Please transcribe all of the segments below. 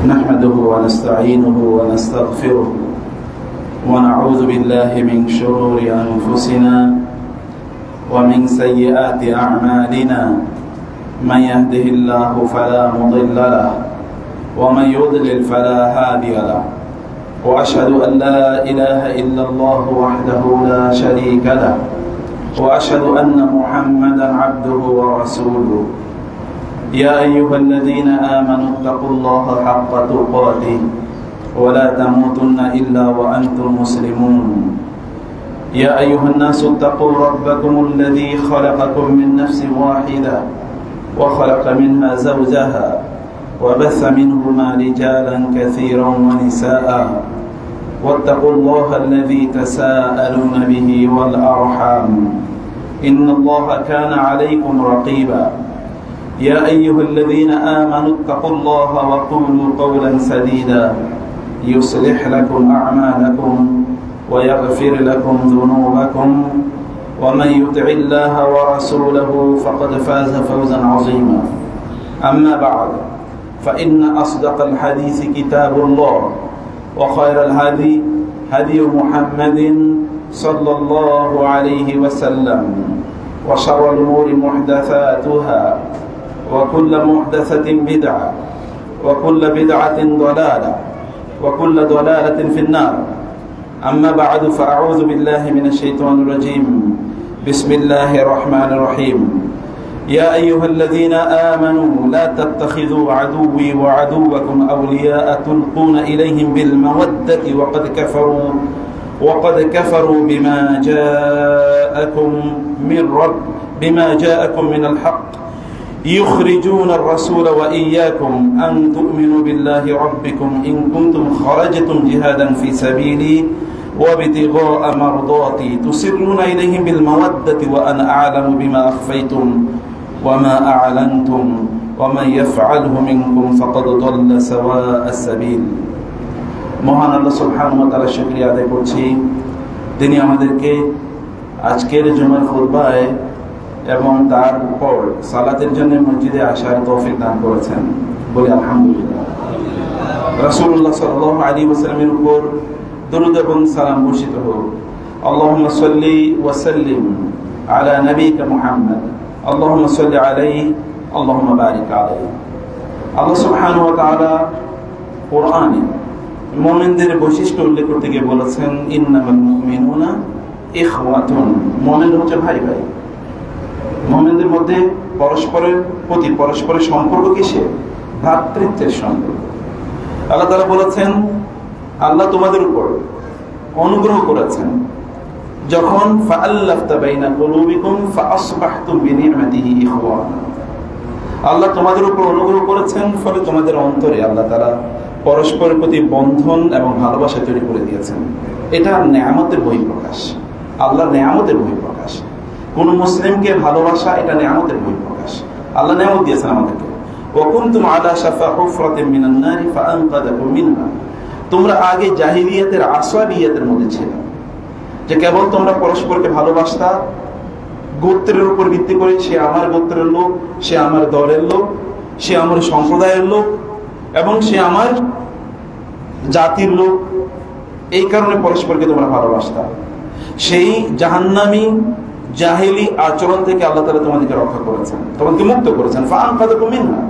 نحمده ونستعينه ونستغفره ونعوذ بالله من شرور أنفسنا ومن سيئات أعمالنا من يهده الله فلا مضل له ومن يضلل فلا هادي له وأشهد أن لا إله إلا الله وحده لا شريك له وأشهد أن محمدا عبده ورسوله يا أيها الذين آمنوا اتقوا الله حق تقاته ولا تموتن إلا وأنتم مسلمون يا أيها الناس اتقوا ربكم الذي خلقكم من نفس واحدة وخلق منها زوجها وبث منهما رجالا كثيرا ونساء واتقوا الله الذي تساءلون به والأرحام إن الله كان عليكم رقيبا يا أيها الذين آمنوا اتقوا الله وقولوا قولا سديدا يصلح لكم أعمالكم ويغفر لكم ذنوبكم ومن يطع الله ورسوله فقد فاز فوزا عظيما أما بعد فإن أصدق الحديث كتاب الله وخير الهدي هدي محمد صلى الله عليه وسلم وشر الأمور محدثاتها وكل محدثة بدعة وكل بدعة ضلالة وكل ضلالة في النار أما بعد فأعوذ بالله من الشيطان الرجيم بسم الله الرحمن الرحيم يا أيها الذين آمنوا لا تتخذوا عدوي وعدوكم أولياء تلقون إليهم بالمودة وقد كفروا بما جاءكم من الحق يخرجون الرسول وإياكم أن تؤمنوا بالله ربكم إن كنتم خرجتم جهادا في سبيلي وابتغاء مرضاتي تسرون إليهم بالمودة وأنا أعلم بما أخفيتم وما أعلنتم ومن يفعله منكم فقد ضل سواء السبيل মহান আল্লাহ সুবহানাহু ওয়া তাআলা শুকরিয়া আদায় করছি তিনি আমাদেরকে আজকের জুমার খুতবায় এবং তারপর সালাতের জন্য মসজিদে আসার তৌফিক দান করেছেন বলে আলহামদুলিল্লাহ। রাসূলুল্লাহ সাল্লাল্লাহু আলাইহি ওয়াসাল্লামের উপর দরুদ এবং সালাম বর্ষিত হোক। আল্লাহুম্মা সাল্লি ওয়া সাল্লিম আলা নবিয়িকা মুহাম্মদ আল্লাহুম্মা সাল্লি আলাইহি আল্লাহুম্মা বারিক আলাইহি। আল্লাহ সুবহানাহু ওয়া তাআলা কোরআনে মুমিনদের বৈশিষ্ট্য উল্লেখ করতে গিয়ে বলেছেন ইন্নামাল মুমিনুনা ইখওয়াতুন, মুমিন হচ্ছে ভাই ভাই। মুমিনদের মধ্যে পরস্পরের সম্পর্ক কিসে? ভ্রাতৃত্বের সম্পর্ক। আল্লাহ তাআলা বলেছেন আল্লাহ তোমাদের উপর অনুগ্রহ করেছেন যখন ফাআল্লাফতা বাইনা কুলুবিকুম ফাআসবাহতুম বিনি'মাতিহি ইখওয়ানা। আল্লাহ তোমাদের উপর অনুগ্রহ করেছেন ফলে তোমাদের অন্তরে আল্লাহ তাআলা পরস্পরের প্রতি বন্ধন এবং ভালোবাসা তৈরি করে দিয়েছেন। এটা নেয়ামতের বহিঃপ্রকাশ, আল্লাহর নেয়ামতের বহিঃপ্রকাশ। কোন মুসলিমকে ভালোবাসা এটা নেয়ামতের বহিঃপ্রকাশ। আল্লাহ নেয়ামত দিয়েছেন আমাদেরকে। ওয়া কুনতুম আলা শাফা হুফরাতিন মিনান নারি ফাআনকাযাকুম মিনহা। তোমরা আগে জাহিলিয়াতের আসাবিয়াতের মধ্যে ছিলে, যে কেবল তোমরা পরস্পরকে ভালোবাসতা গোত্রের উপর ভিত্তি করে, সে আমার গোত্রের লোক, সে আমার দলের লোক, সে আমার সম্প্রদায়ের লোক এবং সে আমার জাতির লোক। এই কারণে পরস্পরকে তোমরা ভালোবাসতা। সেই জাহান্নামী জাহিলি আচরণ থেকে আল্লাহ তাআলা তোমাদেরকে রক্ষা করেছেন, তোমাদেরকে মুক্ত করেছেন। ফাআনকাযাকুম মিনহা,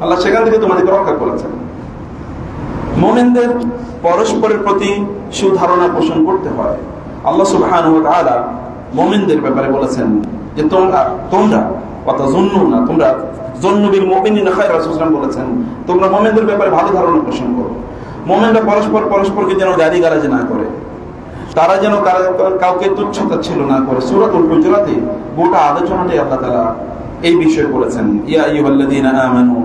আল্লাহ সেখান থেকে তোমাদেরকে রক্ষা করেছেন। মুমিনদের পরস্পরের প্রতি সুধারণা পোষণ করতে হয়। আল্লাহ সুবহানাহু ওয়া তাআলা মুমিনদের ব্যাপারে বলেছেন যে তোমরা ওয়াতাযুন্নুনা, তোমরা যুন্নু বিল মুমিনিনা খায়রা। রাসূলুল্লাহ বলেছেন তোমরা মুমিনদের ব্যাপারে ভালো ধারণা পোষণ করো। মুমিনরা পরস্পরকে যেন গালিগালাজ না করে, তারা যেন কাউকে তুচ্ছ-তাচ্ছিল্য না করে। সূরাতুল হুজুরাতে গোটা আলোচনাটাই আল্লাহ তাআলা এই বিষয়ে বলেছেন ইয়া আইয়ুহাল্লাযীনা আমানু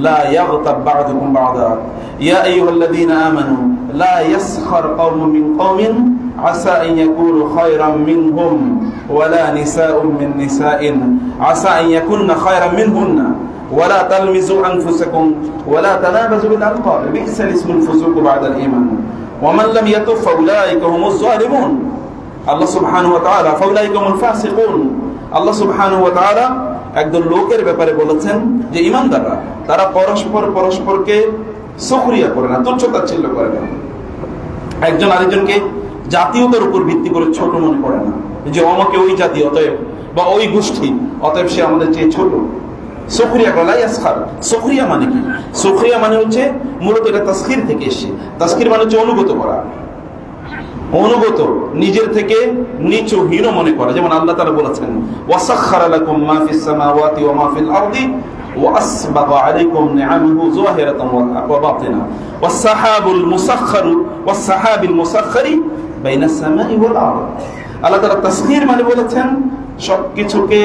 লা ইয়াগতাব বা'দুকুম বা'দা ইয়া আইয়ুহাল্লাযীনা আমানু লা ইয়াসখার কওমুম মিন কওমিন আসা আন ইয়াকুনু খায়রাম মিনহুম ওয়া লা নিসাউম মিন নিসাইন আসা আন ইয়াকুননা খায়রাম মিনহুন্না ওয়া লা তালমিজু আনফুসাকুম ওয়া লা তানাবাযু বিল আলকাব বি'সাল ইসমুল ফুসুক বা'দাল ঈমান ওয়া মান লাম ইয়াতুব ফাউলাইকা হুমুজ জালিমুন। আল্লাহ সুবহানাহু ওয়া তাআলা ফাউলাইকা হুমুল ফাসিকুন। আল্লাহ সুবহানাহু ওয়া তাআলা একদল লোকের ব্যাপারে বলেছেন যে ঈমানদাররা তারা পরস্পরকে সুখরিয়া করে না, তুচ্ছ-তাচ্ছিল্য করে না, একজন আরেকজনকে জাতীয়তার উপর ভিত্তি করে ছোট মনে করে না, যে আমাকে ওই জাতি অতএব বা ওই গোষ্ঠী অতএব সে আমাদের চেয়ে ছোট। সুখরিয়া করা ইয়াসখার। সুখরিয়া মানে কি? সুখরিয়া মানে হচ্ছে মূলত এটা তাসখির থেকে এসেছে। তাসখির মানে হচ্ছে অনুগত করা, অনুগত, নিজের থেকে নিচু হীন মনে করা। যেমন আল্লাহ তাআলা বলেছেন ওয়াসাখখারা লাকুম মা ফিস সামাওয়াতি ওয়া মা ফিল আরদি ওয়া আসবাগা আলাইকুম নিআমাহু যাহিরাতান ওয়া বাতিনা ওয়াস সাহাবুল মুসাখখারু ওয়াস সাহাবিল মুসাখখারি বাইনাস সামাই ওয়াল আরদ। আল্লাহ তাআলা তাসখির মানে বলেছেন সবকিছুকে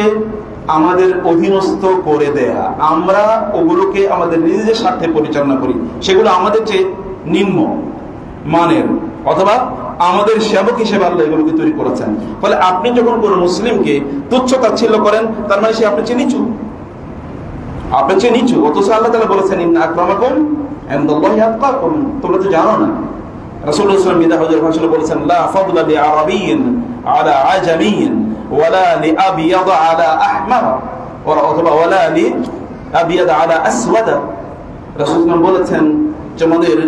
আমাদের অধীনস্থ করে দেয়া, আমরা ওগুলোকে আমাদের নিজেদের স্বার্থে পরিচালনা করি, সেগুলো আমাদের চেয়ে নিম্ন মানের, অথবা আমাদের সেবক হিসেবে আল্লাহ এগুলোকে তৈরি করেছেন। ফলে আপনি যখন কোন মুসলিমকে তুচ্ছ-তাচ্ছিল্য করেন, তার মানে সে আপনার চেয়ে নিচু, আপনার চেয়ে নিচু। অথচ আল্লাহ তাআলা বলেছেন ইন্না আকরামাকুম ইনদাল্লাহি আতকাকুম। তোমরা তো জানো না, রাসূলুল্লাহ সাল্লাল্লাহু আলাইহি ওয়াসাল্লাম হাদিসে বলেছেন লা ফাদলা লিআরাবিয়্যিন আলা আজামিয়্যিন ওয়ালা লিআবিয়াদ আলা আহমার অথবা ওয়ালা লিআবিয়াদ আলা আসওয়াদ। রাসূলুল্লাহ বলেছেন যে আমাদের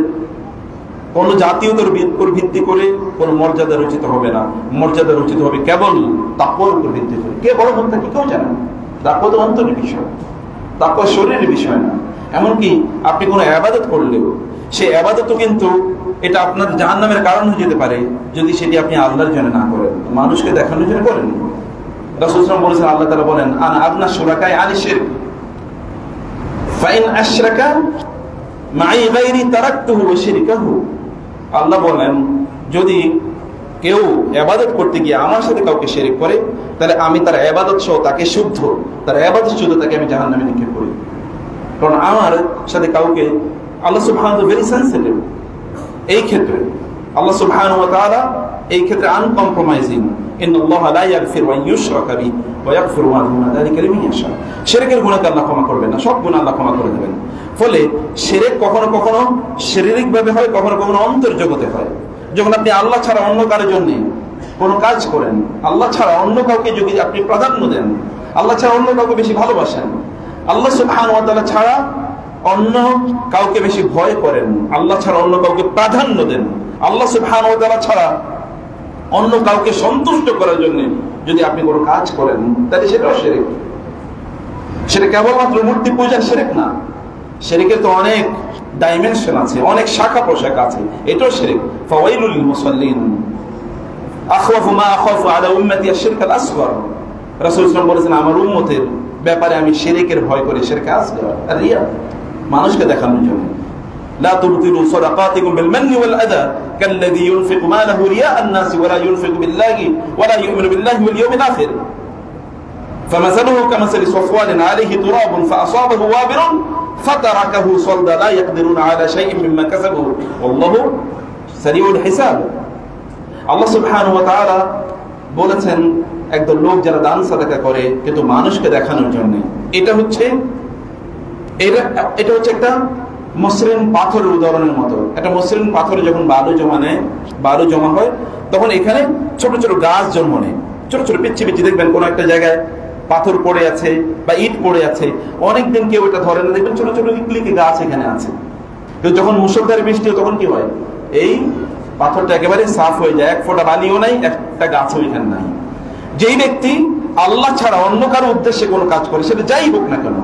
কোন জাতীয়তার উপর ভিত্তি করে কোন মর্যাদা রচিত হবে না, মর্যাদা রচিত হবে কেবল তাকওয়ার উপর ভিত্তি করে। কে বড় হত্যা কি কেউ জানে না, তাকওয়া তো অন্তরের বিষয়, তাকওয়া শরীরের বিষয় না। এমনকি আপনি কোনো ইবাদত করলেও সেই ইবাদতও কিন্তু এটা আপনার জাহান্নামের কারণ হয়ে যেতে পারে যদি সেটি আপনি আল্লাহর জন্য না করেন, মানুষকে দেখানোর জন্য করেন। রাসূল সাল্লাল্লাহু আলাইহি ওয়াসাল্লাম বলেছেন, আল্লাহ তাআলা বলেন আনা আগনা শুরাকাই আনি শিরক ফাইন আশরাকা মাই গায়রি তারাকতুহু ওয়া শিরকাহু। আল্লাহ বলেন যদি কেউ ইবাদত করতে গিয়ে আমার সাথে কাউকে শিরক করে, তাহলে আমি তার ইবাদত সহ তাকে শুদ্ধ, তার ইবাদত শুদ্ধ তাকে আমি জাহান্নামে নিক্ষেপ করি। কারণ আমার সাথে কাউকে, আল্লাহ সুবহানাহু ওয়া তাআলা ভেরি সেনসিটিভ এই ক্ষেত্রে। আল্লাহ সুবহানাহু ওয়া তাআলা এই ক্ষেত্রে আনকম্প্রোমাইজিং। ইন্নাল্লাহা লা ইয়াগফিরু আন ইউশরাকা বিহি ওয়া ইয়াগফিরু মা দুনা যালিকা লিমান ইয়াশা। শিরকের গুনাহকে আল্লাহ ক্ষমা করবেন না, সব গুনাহ আল্লাহ ক্ষমা করে দেবেন। ফলে শিরক কখনো কখনো শারীরিকভাবে হয়, কখনো কখনো অন্তর্জগতে হয়। যখন আপনি আল্লাহ ছাড়া অন্য কারোর জন্য কোনো কাজ করেন, আল্লাহ ছাড়া অন্য কাউকে যদি আপনি প্রাধান্য দেন, আল্লাহ ছাড়া অন্য কাউকে বেশি ভালোবাসেন, আল্লাহ সুবহানাহু ওয়া তাআলা ছাড়া অন্য কাউকে বেশি ভয় করেন, আল্লাহ ছাড়া অন্য কাউকে প্রাধান্য দেন, আল্লাহ সুবহানাহু ওয়া তাআলা ছাড়া অন্য কাউকে সন্তুষ্ট করার জন্য যদি আপনি কোনো কাজ করেন, তাহলে সেটাও শিরক। সেটা কেবলমাত্র মূর্তি পূজার শিরক না, শিরকের তো অনেক ডাইমেনশন আছে, অনেক শাখা প্রশাখা আছে, এটাও শিরক। ফাওয়াইলুল লিল মুসাল্লিন আখওয়াফু মা আখাফু আলা উম্মতি আশ-শিরক আল-আসগর। রাসূল সাল্লাল্লাহু আলাইহি ওয়াসাল্লাম বলেছেন আমার উম্মতের ব্যাপারে আমি শিরকের ভয় করি, শিরক আসগর আর রিয়া, মানুষকে দেখানোর জন্য। লা তুবতিলু সাদাকাতিকুম বিল মান্নি ওয়াল আযা কাল্লাযী ইউনফিকু মালাহু রিয়াআন নাসি ওয়া লা ইউনফিকু বিল্লাহি ওয়া লা ইউমিনু বিল্লাহি ওয়াল ইয়াউমিল আখির ফামাসালুহু কামাসালি সাফওয়ানিন আলাইহি তুরাবুন ফাআসাবাহু ওয়াবিরুন ফাতারাকাহু সালদা লা ইয়াকদিরুনা আলা শাইইন মিম্মা কাসাবু ওয়াল্লাহু সারিউল হিসাব। আল্লাহ সুবহানাহু ওয়া তাআলা বলেছেন একদল লোক যারা দান সাদাকা করে কিন্তু মানুষকে দেখানোর জন্য, এটা হচ্ছে একটা মসৃণ পাথরের উদাহরণের মতো। একটা মসৃণ পাথরে যখন বালু জমা হয়, তখন এখানে ছোট ছোট গাছ জন্ম নেয়, ছোট ছোট পিচ্ছি পিচ্ছি। দেখবেন কোন একটা জায়গায় পাথর পড়ে আছে বা ইট পড়ে আছে, অনেকদিন কেউ এটা ধরে না, দেখবেন ছোট ছোট ইটলিকে গাছ এখানে আছে। কিন্তু যখন মুষলধারে বৃষ্টি হয় তখন কি হয়, এই পাথরটা একেবারে সাফ হয়ে যায়, এক ফোঁটা বালিও নাই, একটা গাছও এখানে নাই। যেই ব্যক্তি আল্লাহ ছাড়া অন্য কারো উদ্দেশ্যে কোনো কাজ করে, সেটা যাই হোক না কেন,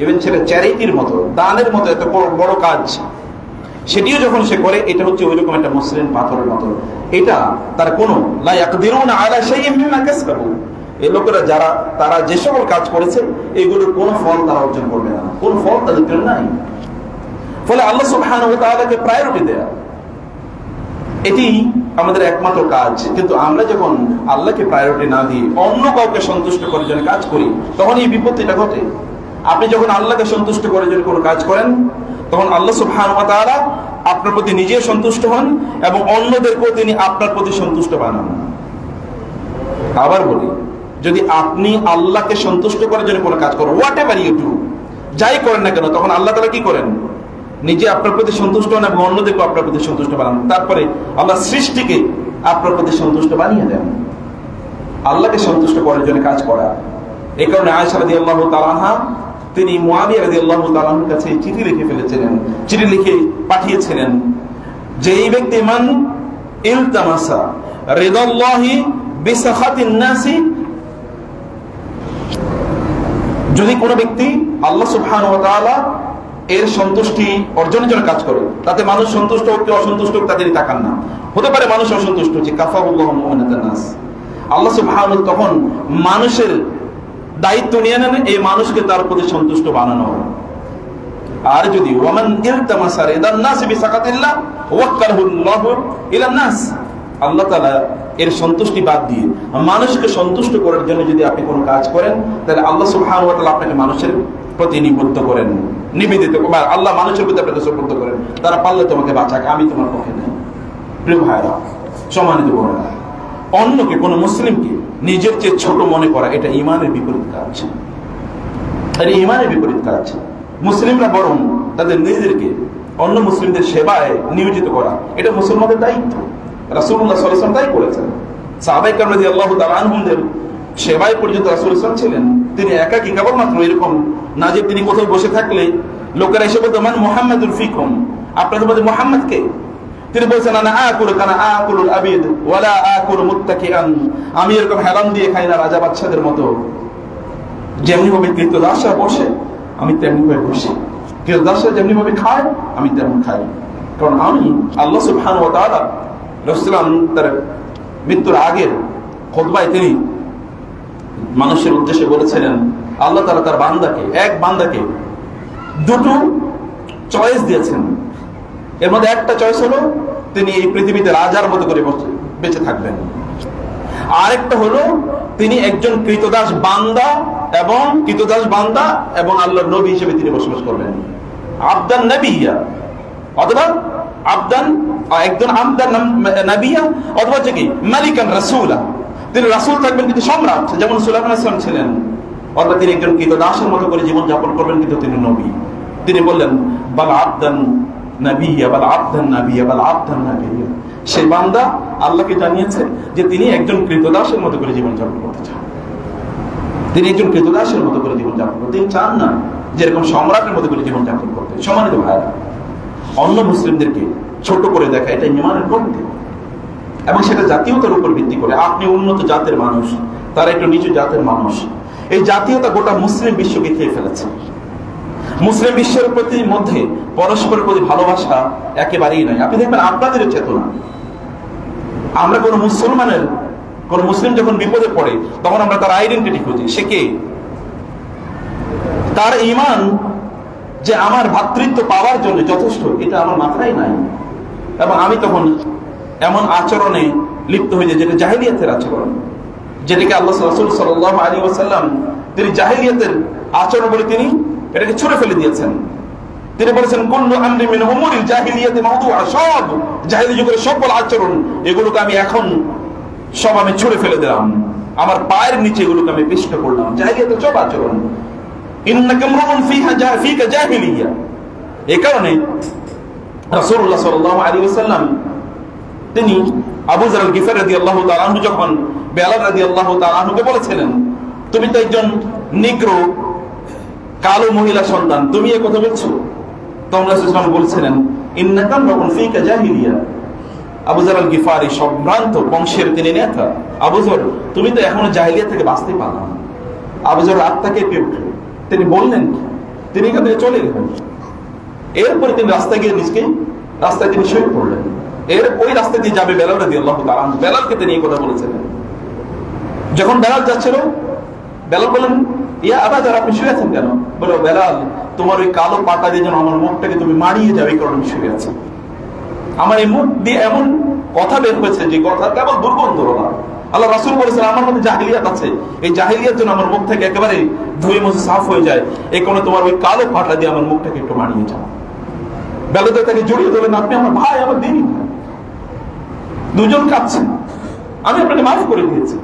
ইভেন সেটা চ্যারিটির মতো, দানের মতো এত বড় কাজ, সেটিও যখন সে করে, এটা হচ্ছে ওইরকম একটা মসৃণ পাথরের মতো। এটা তার কোনো লা ইয়াকদিরুনা আলা শাইইন মিম্মা কাসাবু, এই লোকেরা যারা তারা যে সকল কাজ করেছে এগুলোর কোনো ফল তারা অর্জন করবে না, কোনো ফল তাদের জন্য নাই। ফলে আল্লাহ সুবহানাহু ওয়া তাআলাকে প্রায়োরিটি দেয়া, এটি আমাদের একমাত্র কাজ। কিন্তু আমরা যখন আল্লাহকে প্রায়োরিটি না দিয়ে অন্য কাউকে সন্তুষ্ট করার জন্য কাজ করি, তখন এই বিপত্তিটা ঘটে। আপনি যখন আল্লাহকে সন্তুষ্ট করার জন্য কোনো কাজ করেন, তখন আল্লাহ সুবহানাহু ওয়া তাআলা আপনার প্রতি নিজে সন্তুষ্ট হন এবং অন্যদেরকেও তিনি আপনার প্রতি সন্তুষ্ট বানান। আবার বলি, যদি আপনি আল্লাহকে সন্তুষ্ট করার জন্য কোনো কাজ করেন, হোয়াট এভার ইউ ডু, যাই করেন না কেন, তখন আল্লাহ তাআলা কি করেন, নিজে আপনার প্রতি সন্তুষ্ট হন এবং অন্যদেরকে আপনার প্রতি সন্তুষ্ট বানান। তারপরে আল্লাহ সৃষ্টিকে আপনার প্রতি সন্তুষ্ট বানিয়ে দেন। আল্লাহকে সন্তুষ্ট করার জন্য কাজ করা। এই কারণে আয়েশা রাদিয়াল্লাহু তাআলা আনহা তিনি মুআবিয়া রাদিয়াল্লাহু তাআলার কাছে চিঠি লিখে ফেলেছিলেন, চিঠি লিখে পাঠিয়েছিলেন যে এই ব্যক্তি মান ইলতামাসা রিদাল্লাহি বিসাখাতিন নাসি, যদি কোনো ব্যক্তি আল্লাহ সুবহানাহু ওয়া তাআলা এর সন্তুষ্টি অর্জনের জন্য কাজ করে, তাতে মানুষ সন্তুষ্ট হোক কি অসন্তুষ্ট হোক তাদেরই তাকান না। হতে পারে মানুষ অসন্তুষ্ট হচ্ছে, কাফাহুল্লাহু মুমিনাতান নাস, আল্লাহ সুবহানাহু তখন মানুষের দায়িত্ব নিয়ে নেন এই মানুষকে তার প্রতি সন্তুষ্ট বানানো। আর যদি ওয়ামান ইলতামাসা রিদান নাস বিসাকাতিল্লাহ ওয়াক্কালাহুল্লাহু ইলান নাস, আল্লাহ তাআলা এর সন্তুষ্টি বাদ দিয়ে মানুষকে সন্তুষ্ট করার জন্য যদি আপনি কোনো কাজ করেন, তাহলে আল্লাহ সুবহানাহু ওয়া তাআলা আপনাকে মানুষের প্রতি নিবদ্ধ করেন, নিবেদিত করেন। আল্লাহ মানুষের প্রতি আপনাকে সুপর্দ করেন, তারা পারলে তোমাকে বাঁচাক, আমি তোমার পক্ষে নেই। প্রিয় ভাইরা, সম্মানিত বোনেরা, অন্যকে কোনো মুসলিমকে নিজের চেয়ে ছোট মনে করা এটা ঈমানের বিপরীত কাজ। এটা ঈমানের বিপরীত কাজ। মুসলিমরা বরং তাদের নিজেদেরকে অন্য মুসলিমদের সেবায় নিয়োজিত করা এটা মুসলমানদের দায়িত্ব। রাসূলুল্লাহ সাল্লাল্লাহু আলাইহি ওয়াসাল্লাম তাই করেছেন। সাহাবায়ে কেরাম রাদিয়াল্লাহু তাআলা আনহুমদের সেবায় পর্যন্ত রাসূল সাল্লাল্লাহু আলাইহি ওয়াসাল্লাম ছিলেন। তিনি একাকী, কেবলমাত্র এরকম না যে তিনি কোথাও বসে থাকলে লোকেরা এসে বলতো মান মুহাম্মাদুল ফিকুম, আপনাদের মধ্যে মুহাম্মদ কে? তিনি বলছেন আনা আকুলু কানা আকুলুল আবিদ ওয়ালা আকুলু মুত্তাকিআন, আমি এরকম হেলান দিয়ে খাই না রাজা বাদশাদের মতো। যেমনি ভাবে কৃতদাসরা বসে আমি তেমনি ভাবে বসি, কৃতদাসরা যেমনি ভাবে খায় আমি তেমন খাই, কারণ আমি আল্লাহ সুবহানাহু ওয়া তাআলা রাসূলুল্লাহ তার মৃত্যুর আগের খুতবায় তিনি মানুষের উদ্দেশ্যে বলেছিলেন আল্লাহ তাআলা তার বান্দাকে, এক বান্দাকে দুটো চয়েস দিয়েছেন। এর মধ্যে একটা চয়েস হলো তিনি এই পৃথিবীতে রাজার মতো করে বেঁচে থাকবেন, আরেকটা হলো তিনি একজন কৃতদাস বান্দা এবং আল্লাহর নবী হিসেবে তিনি বসবাস করবেন। আবদান নবিয়্যা অথবা একজন আবদান নবিয়্যা অথবা কি মালিকান রাসূলা, তিনি রাসূল থাকবেন কিন্তু সম্রাট, যেমন সুলাইমান আলাইহিস সালাম ছিলেন। অথবা তিনি একজন কৃতদাসের মতো করে জীবন যাপন করবেন কিন্তু তিনি নবী। তিনি বললেন বাল আবদান নবিয়্যা বাল আবদান নবিয়্যা বাল আবদান নবিয়্যা, সেই বান্দা আল্লাহকে জানিয়েছে যে তিনি একজন কৃতদাসের মতো করে জীবন যাপন করতে চান, তিনি একজন কৃতদাসের মতো করে জীবন যাপন করতে, তিনি চান না যেরকম সম্রাটের মতো করে জীবন যাপন করতে। সম্মানিত ভাইরা, অন্য মুসলিমদেরকে ছোট করে দেখা এটা ঈমানের কমতি, এবং সেটা জাতীয়তার উপর ভিত্তি করে। আপনি উন্নত জাতের মানুষ, তারা একটু নিচু জাতের মানুষ, এই জাতীয়তা গোটা মুসলিম বিশ্বকে খেয়ে ফেলেছে। মুসলিম বিশ্বের প্রতি মধ্যে পরস্পরের প্রতি ভালোবাসা একেবারেই নাই। আপনি দেখবেন আপনাদের চেতনা, আমরা কোন মুসলিম যখন বিপদে পড়ে তখন আমরা তার আইডেন্টিটি খুঁজি, সে কে, তার ঈমান যে আমার ভ্রাতৃত্ব পাওয়ার জন্য যথেষ্ট, এটা আমার মাথায় নাই। এবং আমি তখন এমন আচরণে লিপ্ত হয়ে যায় যেটা জাহিলিয়াতের আচরণ, যেটাকে আল্লাহ রাসূল সাল্লাল্লাহু আলাইহি ওয়াসাল্লাম তিনি জাহিলিয়াতের আচরণ বলে তিনি এটাকে ছুঁড়ে ফেলে দিয়েছেন। তিনি বলেছেন কুল্লু আমরি মিন উমুরিল জাহিলিয়াতি মাওদুআ, সব জাহিলি যুগের সকল আচরণ এগুলোকে আমি এখন সব আমি ছুঁড়ে ফেলে দিলাম, আমার পায়ের নিচে এগুলোকে আমি পিষ্ট করলাম। জাহিলিয়াতের সব আচরণ, ইন্নাকা ইমরুন ফিকা জাহিলিয়া। এই কারণে রাসূলুল্লাহ সাল্লাল্লাহু আলাইহি ওয়াসাল্লাম তিনি আবু যার আল গিফারি রাদিয়াল্লাহু তাআলা আনহু যখন বেলাল রাদিয়াল্লাহু তাআলা আনহুকে বলেছিলেন তুমি তো একজন নিগ্রো কালো মহিলা সন্তান, তুমি এই কথা বলছো, তখন রাসূল সাল্লাল্লাহু আলাইহি ওয়াসাল্লাম বলছিলেন ইন্নাকা ইমরুন ফিকা জাহিলিয়া। আবু যার আল গিফারি সম্ভ্রান্ত বংশের তিনি নেতা, আবু যার তুমি তো এখনো জাহিলিয়াত থেকে বাঁচতে পারো না। আবু যার আত্মাকে পেয়ে উঠল, তিনি বললেন, তিনি এখান থেকে চলে গেলেন। এরপরে তিনি রাস্তায় গিয়ে রাস্তায় তিনি শুয়ে পড়লেন। ওই রাস্তা দিয়ে যাবে বেলাল রাদিয়াল্লাহু তাআলা আনহু, বেলালকে তিনি এই কথা বলেছিলেন। যখন বেলাল যাচ্ছিল, বেলাল বললেন ইয়া আবা যার, আপনি শুয়ে আছেন কেন? বলো বেলাল, তোমার ওই কালো পাতা দিয়ে যেন আমার মুখটাকে তুমি মারিয়ে যাবে, কারণ আমি শুয়ে আছি। আমার এই মুখ দিয়ে এমন কথা বের হয়েছে যে কথা কেবল দুর্গন্ধ না। আল্লাহ রাসূল বলেছেন আমার মধ্যে জাহিলিয়াত আছে, এই জাহিলিয়াত যেন আমার মুখ থেকে একেবারে ধুয়ে মুছে সাফ হয়ে যায়, এই কারণে তোমার ওই কালো পাতা দিয়ে আমার মুখটাকে একটু মারিয়ে যাও। বেলাল তাকে জড়িয়ে ধরলেন, আপনি আমার ভাই, আমার দিনই ভাই, দুজন কাঁদছেন, আমি আপনাকে মাফ করে দিয়েছি,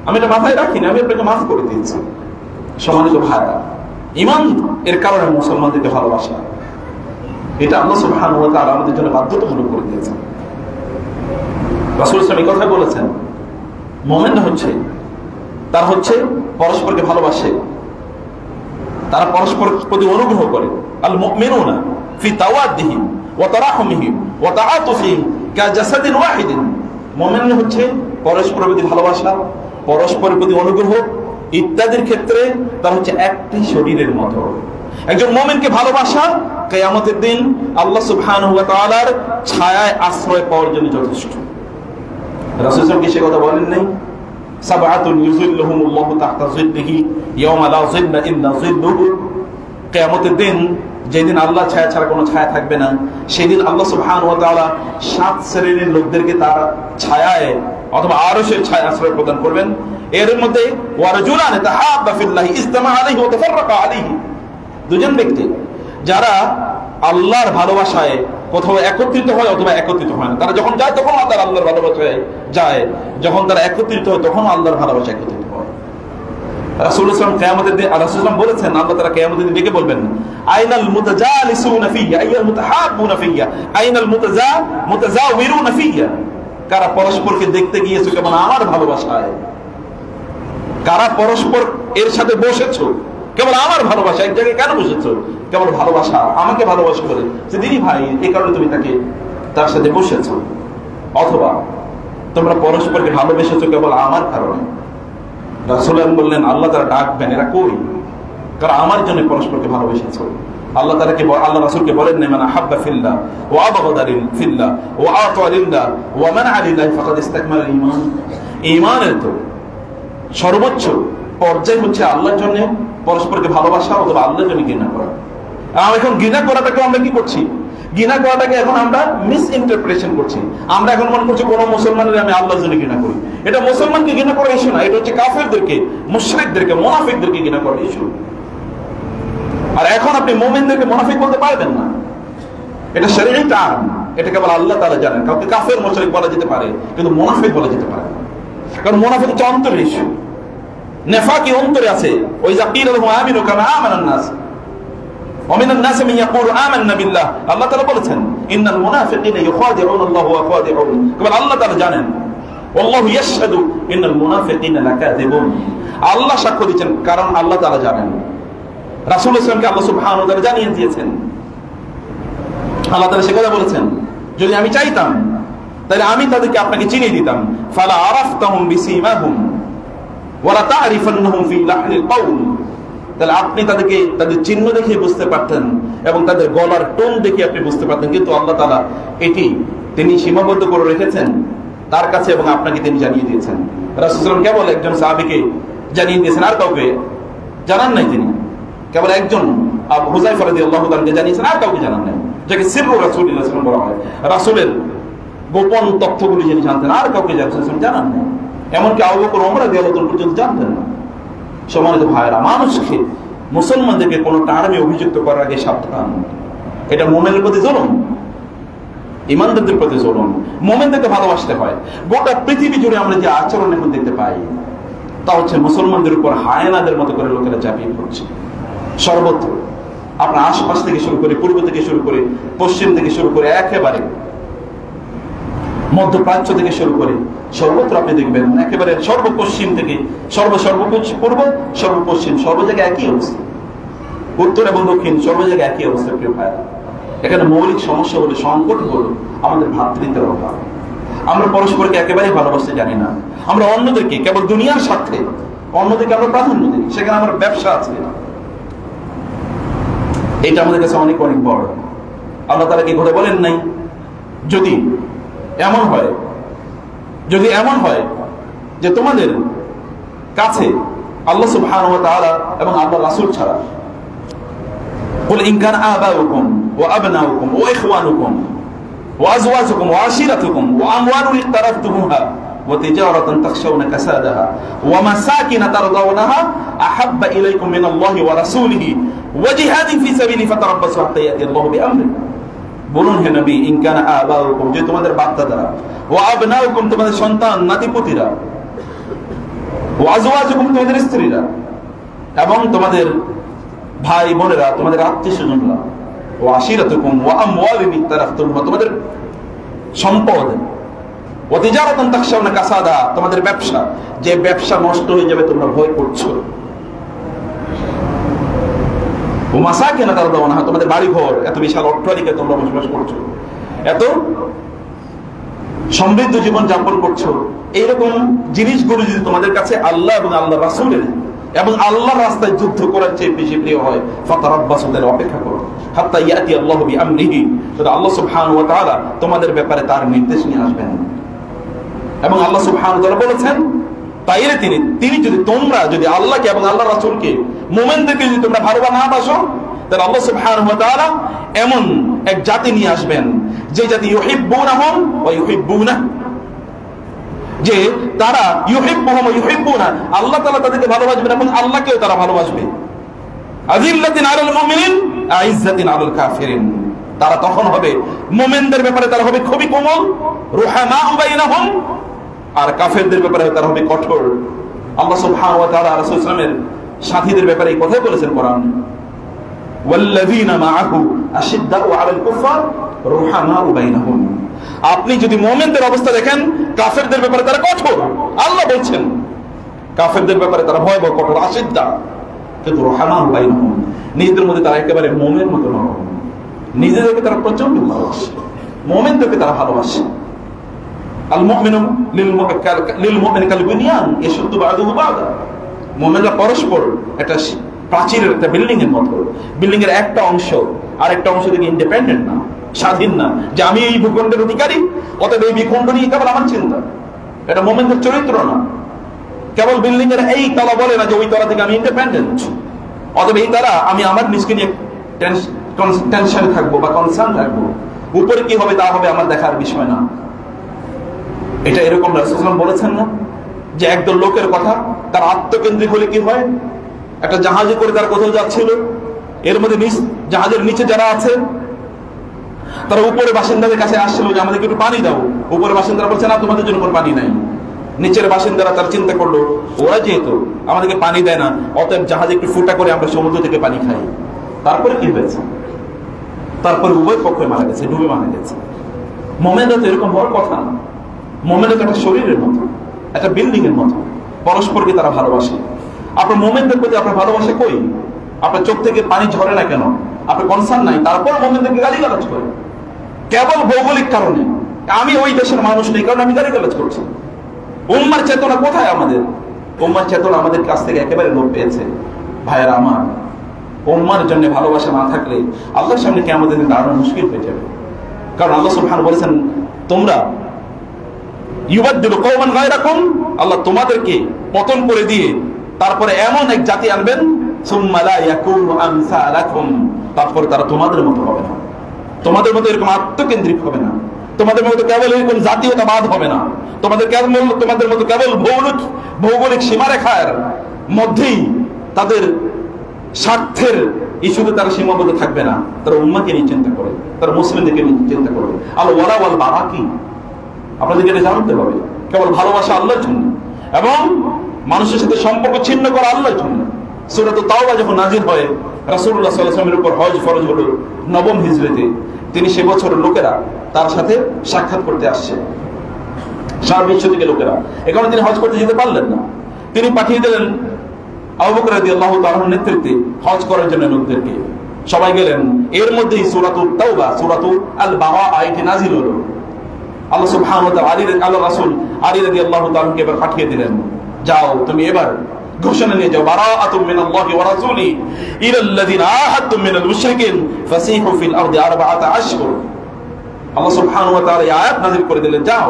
আমি এটা মাথায় রাখিনি, আমি আপনাকে মাফ করে দিয়েছি। সম্মানিত ভাইরা, ঈমান এর কারণে মুসলমানদেরকে ভালোবাসা, এটা আল্লাহ সুবহানাহু ওয়া তাআলা আমাদের জন্য বাধ্যতামূলক করে দিয়েছেন। রাসূল সাল্লাল্লাহু আলাইহি ওয়াসাল্লাম কথা বলেছেন মুমিন তার হচ্ছে পরস্পরকে ভালোবাসে, তারা পরস্পরের প্রতি অনুগ্রহ করে। আল মুমিনুনা ফি তাওয়াদ্দিহিম ওয়া তারাহুমিহিম ওয়া তাআতুফিহিম কাজাসাদিন ওয়াহিদিন। মুমিন হচ্ছে পরস্পরের প্রতি ভালোবাসা, পরস্পরের প্রতি অনুগ্রহ ইত্যাদির ক্ষেত্রে তারা হচ্ছে একটি শরীরের মতো। একজন মুমিনকে ভালোবাসা কিয়ামতের দিন আল্লাহ সুবহানাহু ওয়া তাআলার ছায়ায় আশ্রয় পাওয়ার জন্য যথেষ্ট। রাসূল সাল্লাল্লাহু আলাইহি ওয়াসাল্লাম কি সে কথা বলেন নাই? সাবআতুন ইউযিল্লুহুমুল্লাহু তাহতা যিল্লিহি ইয়াওমা লা যিল্লা ইল্লা যিল্লুহু। কিয়ামতের দিন যেদিন আল্লাহ ছায়া ছাড়া কোনো ছায়া থাকবে না, সেদিন আল্লাহ সুবহানাহু ওয়া তাআলা 7 শ্রেণীর লোকদেরকে তার ছায়ায় অথবা আরশের ছায়া আশ্রয় প্রদান করবেন। এর মধ্যে ওয়া রাজুলান তাহাব্বা ফিল্লাহি ইজতামা আলাইহি ওয়া তাফাররাকা আলাইহি, দুজন ব্যক্তি যারা আল্লাহর ভালোবাসায় কোথাও একত্রিত হয় অথবা একত্রিত হয় না। তারা যখন যায় তখন তারা আল্লাহর ভালোবাসায় যায়, যখন তারা একত্রিত হয় তখন আল্লাহর ভালোবাসায় একত্রিত হয়। রাসূলুল্লাহ সাল্লাল্লাহু আলাইহি ওয়াসাল্লাম কিয়ামতের দিন রাসূলুল্লাহ বলেছেন, আল্লাহ তাআলা কিয়ামতের দিন ডেকে বলবেন, আইনাল মুতাজালিসুনা ফিয়া আইয়াল মুতাহাব্বুনা ফিয়া আইনাল মুতাজাওয়িরুনা ফিয়া। কারা পরস্পরকে দেখতে গিয়েছো কেবল আমার ভালোবাসায়, কারা পরস্পর এর সাথে বসেছো কেবল আমার ভালোবাসা। এক জায়গায় কেন বসেছো? কেবল ভালোবাসা, আমাকে ভালোবাসা করে যে দিদি ভাই, এই কারণে তুমি তার সাথে বসেছো। অথবা তোমরা পরস্পরকে ভালোবেসেছো কেবল আমার কারণে। রাসূলুল্লাহ বললেন, আল্লাহ তাআলা ডাকবেন, এরা কই? কারণ আমার জন্য পরস্পরকে ভালোবেসেছো। আল্লাহ তাআলাকে আল্লাহ রাসূলকে বলেন না, মান আহাব্বা ফিল্লাহ ওয়া আবগাদা ফিল্লাহ ওয়া আতা লিল্লাহ ওয়া মানআ লিল্লাহ ফাকাদ ইসতাকমালা ঈমান। ঈমানের তো সর্বোচ্চ পর্যায় হচ্ছে আল্লাহর জন্য পরস্পরকে ভালোবাসা অথবা আল্লাহর জন্য ঘৃণা করা। এখন ঘৃণা করাটাকে আমরা কি করছি? ঘৃণা করাটাকে এখন আমরা মিস ইন্টারপ্রিটেশন করছি। আমরা এখন মনে করছি কোন মুসলমানের আমি আল্লাহর জন্য ঘৃণা করি। এটা মুসলমানকে ঘৃণা করার ইস্যু না, এটা হচ্ছে কাফেরদেরকে, মুশরিকদেরকে, মুনাফিকদেরকে ঘৃণা করার ইস্যু। আর এখন আপনি মুমিনদেরকে মুনাফিক বলতে পারবেন না, এটা শরীয়ত টার্ম, এটা কেবল আল্লাহ তাআলা জানেন। কাউকে কাফের মুশরিক বলা যেতে পারে, কিন্তু মুনাফিক বলা যেতে পারে না, কারণ মুনাফিক হচ্ছে অন্তরের ইস্যু। নেফাকি অন্তরে আছে। ওই যা কিল লাহু আমিনু কামা আমানান নাস ওয়া মিনান নাস মান ইয়াকুলু আমান্না বিল্লাহ। আল্লাহ তাআলা বলেছেন, ইন্নাল মুনাফিকিনা ইউখাদিউনা আল্লাহ ওয়া খাদিউন। কেবল আল্লাহ তাআলা জানেন। আল্লাহু ইয়াশহাদু ইন্নাল মুনাফিকিনা লাকাযিবুন। আল্লাহ সাক্ষ্য দিচ্ছেন, কারণ আল্লাহ তাআলা জানেন। রাসূলুল্লাহ সাল্লাল্লাহু আলাইহি ওয়াসাল্লামকে আল্লাহ সুবহানাহু ওয়া তাআলা জানিয়ে দিয়েছেন। আল্লাহ তাআলা সে কথা বলেছেন, যদি আমি চাইতাম তাহলে আমি তাদেরকে আপনাকে চিনিয়ে দিতাম। ফালা আরাফতাহুম বিসীমাহুম ওয়ালা তা'রিফান্নাহুম ফি লাহনিল কওল। তাহলে আপনি তাদেরকে তাদের চিহ্ন দেখে বুঝতে পারতেন এবং তাদের গলার টোন দেখে আপনি বুঝতে পারতেন। কিন্তু আল্লাহ তাআলা এটি তিনি সীমাবদ্ধ করে রেখেছেন তার কাছে এবং আপনাকে তিনি জানিয়ে দিয়েছেন। রাসূলুল্লাহ সাল্লাল্লাহু আলাইহি ওয়াসাল্লাম কেবল একজন সাহাবীকে জানিয়ে দিয়েছেন, আর কাউকে জানান নাই। তিনি কেবল একজন আবু হুযায়ফা রাদিয়াল্লাহু তাআলাকে জানিয়েছেন, আর কাউকে জানান নাই, যাকে সিররু রাসূলুল্লাহ সাল্লাল্লাহু আলাইহি ওয়াসাল্লাম বলা হয়। রাসূলের গোপন তথ্যগুলি যিনি জানতেন, আর কাউকে জানান নাই। এমনকি আবু বকর ওমর রাদিয়াল্লাহু তাআলা পর্যন্ত জানতেন না। সম্মানিত ভাইরা, মানুষকে মুসলমানদেরকে কোন টার্মে অভিযুক্ত করার আগে সাবধান। এটা মুমিনের প্রতি জুলুম, ঈমানদারদের প্রতি জুলুম। মুমিনদেরকে ভালোবাসতে হয়। গোটা পৃথিবী জুড়ে আমরা যে আচরণ এখন দেখতে পাই, তা হচ্ছে মুসলমানদের উপর হায়নাদের মতো করে লোকেরা ঝাঁপিয়ে পড়ছে। সর্বত্র আপনার আশপাশ থেকে শুরু করে, পূর্ব থেকে শুরু করে, পশ্চিম থেকে শুরু করে, একেবারে মধ্যপ্রাচ্য থেকে শুরু করে সর্বত্র আপনি দেখবেন একেবারে সর্বপশ্চিম থেকে সর্বপূর্ব, সর্বপশ্চিম, সর্ব জায়গায় একই অবস্থা। উত্তর এবং দক্ষিণ সর্ব জায়গায় একই অবস্থা। প্রিয় ভাইরা, এখানে মৌলিক সমস্যা হলো, সংকট হলো আমাদের ভ্রাতৃত্বের অভাব। আমরা পরস্পরকে একেবারেই ভালোবাসতে জানি না। আমরা অন্যদেরকে কেবল দুনিয়ার স্বার্থে অন্যদেরকে আমরা প্রাধান্য দিই। সেখানে আমার ব্যবসা আছে, এটা আমাদের কাছে অনেক অনেক বড়। আল্লাহ তাআলা কি ঘটে বলেন নাই, যদি এমন হয় যে তোমাদের কাছে আল্লাহ সুবহানাহু ওয়া তাআলা এবং আল্লাহর রাসূল ছাড়া, কুল ইন কানা আবাউকুম ওয়া আবনাউকুম ওয়া ইখওয়ানুকুম ওয়া আজওয়াজুকুম ওয়া আশিরাতুকুম ওয়া আমওয়ালুন ইকতারাফতুমুহা ওয়া তিজারাতান তাখশাউনা কাসাদাহা ওয়া মাসাকিন তারদাউনাহা আহাব্বা ইলাইকুম মিনাল্লাহি ওয়া রাসূলিহি ওয়া জিহাদিন ফি সাবিলিহি ফাতারাব্বাসু হাত্তা ইয়াতি আল্লাহু বিআমরিহি। বলুন হে নবী, ইন কানা আবাউকুম, যে তোমাদের বাপ-দাদারা, ওয়া আবনাউকুম, তোমাদের সন্তান নাতি-পুতিরা, ওয়া আজওয়াজুকুম, তোমাদের স্ত্রীরা, এবং তোমাদের ভাই বোনেরা, তোমাদের আত্মীয়স্বজনরা, ওয়া আশিরাতুকুম ওয়া আমওয়ালুন ইকতারাফতুমুহা, তোমাদের সম্পদ, ওয়া তিজারাতান তাখশাউনা কাসাদা, তোমাদের ব্যবসা, যে ব্যবসা নষ্ট হয়ে যাবে তোমরা ভয় করছো, ও মাসাকিন তারদাউনাহা, তোমাদের বাড়ি ঘর, এত বিশাল অট্টালিকায় তোমরা বসবাস করছো, এত সমৃদ্ধ জীবন যাপন করছো, এইরকম জিনিসগুলো যদি তোমাদের কাছে আল্লাহ এবং আল্লাহ রাসূলের এবং আল্লাহর রাস্তায় যুদ্ধ করার চেয়ে বেশি প্রিয় হয়, ফাতারাব্বাসু, তাহলে অপেক্ষা করো, হাত্তা ইয়াতি আল্লাহু বিআমরিহি, আল্লাহ সুবহানাহু ওয়া তাআলা তোমাদের ব্যাপারে তার নির্দেশ নিয়ে আসবেন। এবং আল্লাহ সুবহানাহু ওয়া তাআলা বলেছেন তাইলে তিনি যদি আল্লাহকে এবং আল্লাহর রাসূলকে, মুমিনদেরকে যদি তোমরা ভালোবাসা না বাসো, তাহলে আল্লাহ সুবহানাহু ওয়া তাআলা এমন এক জাতি নিয়ে আসবেন যে জাতি ইউহিব্বুনাহুম ওয়া ইউহিব্বুনাহু, যে তারা ইউহিব্বুহুম ওয়া ইউহিব্বুনা, আল্লাহ তাআলা তাদেরকে ভালোবাসবেন এবং আল্লাহকেও তারা ভালোবাসবে। আযিল্লাতিন আলাল মুমিনিন আইজ্জাতিন আলাল কাফিরিন, তারা তখন হবে মুমিনদের ব্যাপারে তারা হবে খুবই কোমল, রুহামাউ বাইনাহুম, আর কাফেরদের ব্যাপারে তারা হবে কঠোর। আল্লাহ সুবহানাহু ওয়া তাআলা রাসূল সাল্লাল্লাহু আলাইহি ওয়াসাল্লামের সাথীদের ব্যাপারে এই কথাই বলেছেন কোরআন, ওয়াল্লাযীনা মাআহু আশিদ্দাউ আলাল কুফার রুহামাউ বাইনাহুম। আপনি যদি মুমিনদের অবস্থা দেখেন, কাফেরদের ব্যাপারে তারা কঠোর, আল্লাহ বলছেন কাফেরদের ব্যাপারে তারা ভয়াবহ কঠোর, আশিদ্দা, কিন্তু রুহামাউ বাইনাহুম, নিজেদের মধ্যে তারা একেবারে মুমিনের মতো নরম, নিজেদেরকে তারা প্রচন্ড ভালোবাসে, মুমিনদেরকে তারা ভালোবাসে। আল মুমিনু লিল মুমিনি কাল বুনিয়ান ইয়াশুদ্দু বা'দুহু বা'দা, মুমিনরা পরস্পর একটা প্রাচীরের, একটা বিল্ডিং এর মতো, বিল্ডিং এর একটা অংশ আরেকটা অংশ থেকে ইন্ডিপেন্ডেন্ট না, স্বাধীন না, যে আমি এই ভূখণ্ডের অধিকারী, অতএব এই ভূখণ্ড নিয়ে কেবল আমার চিন্তা। এটা মুমিনদের চরিত্র না। কেবল বিল্ডিং এর এই তলা বলে না যে ওই তলা থেকে আমি ইন্ডিপেন্ডেন্ট, অতএব এই তারা আমি আমার নিজকে নিয়ে টেনশন থাকবো বা কনসার্ন থাকবো, উপরে কি হবে তা হবে আমার দেখার বিষয় না। এটা এরকম রাসূল সাল্লাল্লাহু আলাইহি ওয়াসাল্লাম বলেছেন না যে একদল লোকের কথা, তার আত্মকেন্দ্রিক হলে কি হয়, একটা জাহাজে করে তার কোথাও যাচ্ছিল, এর মধ্যে জাহাজের নিচে যারা আছে তারা উপরে বাসিন্দাদের কাছে আসছিল যে আমাদেরকে একটু পানি দাও, উপরে বাসিন্দারা বলছে না তোমাদের জন্য কোনো পানি নাই। নিচের বাসিন্দারা তার চিন্তা করলো ওরা যেহেতু আমাদেরকে পানি দেয় না, অতএব জাহাজে একটু ফুটা করে আমরা সমুদ্র থেকে পানি খাই। তারপরে কি হয়েছে, তারপরে উভয় পক্ষে মারা গেছে, ডুবে মারা গেছে। মুমিনরা তো এরকম হওয়ার কথা না। মুমিনরা তো একটা শরীরের মতো, একটা বিল্ডিং এর মতো, পরস্পরকে তারা ভালোবাসে। আপনার মুমিনদের প্রতি আপনার ভালোবাসা কই? আপনার চোখ থেকে পানি ঝরে না কেন? আপনার কনসার্ন নাই, তারপর মুমিনদেরকে গালিগালাজ করে কেবল ভৌগোলিক কারণে। আমি ওই দেশের মানুষ নেই কারণ আমি গালিগালাজ করছি। উম্মার চেতনা কোথায় আমাদের? উম্মার চেতনা আমাদের কাছ থেকে একেবারে লোপ পেয়েছে। ভাইয়েরা আমার, উম্মার জন্য ভালোবাসা না থাকলে আল্লাহর সামনে কিয়ামতের দিন দাঁড়ানো মুশকিল হয়ে যাবে। কারণ আল্লাহ সুবহানাহু বলেছেন তোমরা ইউবাদদিলু কওমান গায়রাকুম, আল্লাহ তোমাদেরকে পতন করে দিয়ে তারপরে এমন এক জাতি আনবেন, সুম্মা লা ইয়াকুনু আমসালাকুম, তারপরে তারা তোমাদের মতো হবে না, তোমাদের মতো এরকম আত্মকেন্দ্রিক হবে না, তোমাদের মতো কেবল এরকম জাতীয়তাবাদ হবে না, তোমাদের মতো কেবল ভৌগোলিক সীমারেখার মধ্যেই তাদের স্বার্থের ইস্যুতে তারা সীমাবদ্ধ থাকবে না। তারা উম্মাকে নিয়ে চিন্তা করে, তারা মুসলিমদেরকে নিয়ে চিন্তা করবে। আল্লাহ ওয়ালা ওয়াল বারা কি আপনাদেরকে এটা জানতে হবে। কেবল ভালোবাসা আল্লাহর জন্য এবং মানুষের সাথে সম্পর্ক ছিন্ন করা আল্লাহর জন্য। সূরা তাওবা যখন নাযিল হয়, রাসূলুল্লাহ সাল্লাল্লাহু আলাইহি ওয়াসাল্লামের উপর হজ ফরজ হলো 9ম হিজরতে। তিনি সে বছর লোকেরা তার সাথে সাক্ষাৎ করতে আসছে, সারা বিশ্ব থেকে লোকেরা। এই কারণে তিনি হজ করতে যেতে পারলেন না। তিনি পাঠিয়ে দিলেন আবু বকর রাদিয়াল্লাহু তাআলার নেতৃত্বে হজ করার জন্য লোকদেরকে। সবাই গেলেন। এর মধ্যেই সূরাতুত তাওবা, সূরাতুল আল বারা আয়াতটি নাযিল হলো। আল্লাহ সুবহানাহু ওয়া তাআলা আল্লাহ রাসূল আলী রাদিয়াল্লাহু তাআলাকে এবার পাঠিয়ে দিলেন, যাও তুমি এবার ঘোষণা নিয়ে যাও, বারাআতুম মিনাল্লাহি ওয়া রাসূলি ইলাল্লাযিনা আহাদতুম মিনাল মুশরিকিন ফাসিহু ফিল আরদি আরবাআতা আশহুর। আল্লাহ সুবহানাহু ওয়া তাআলা এই আয়াত নাযিল করে দিলেন, যাও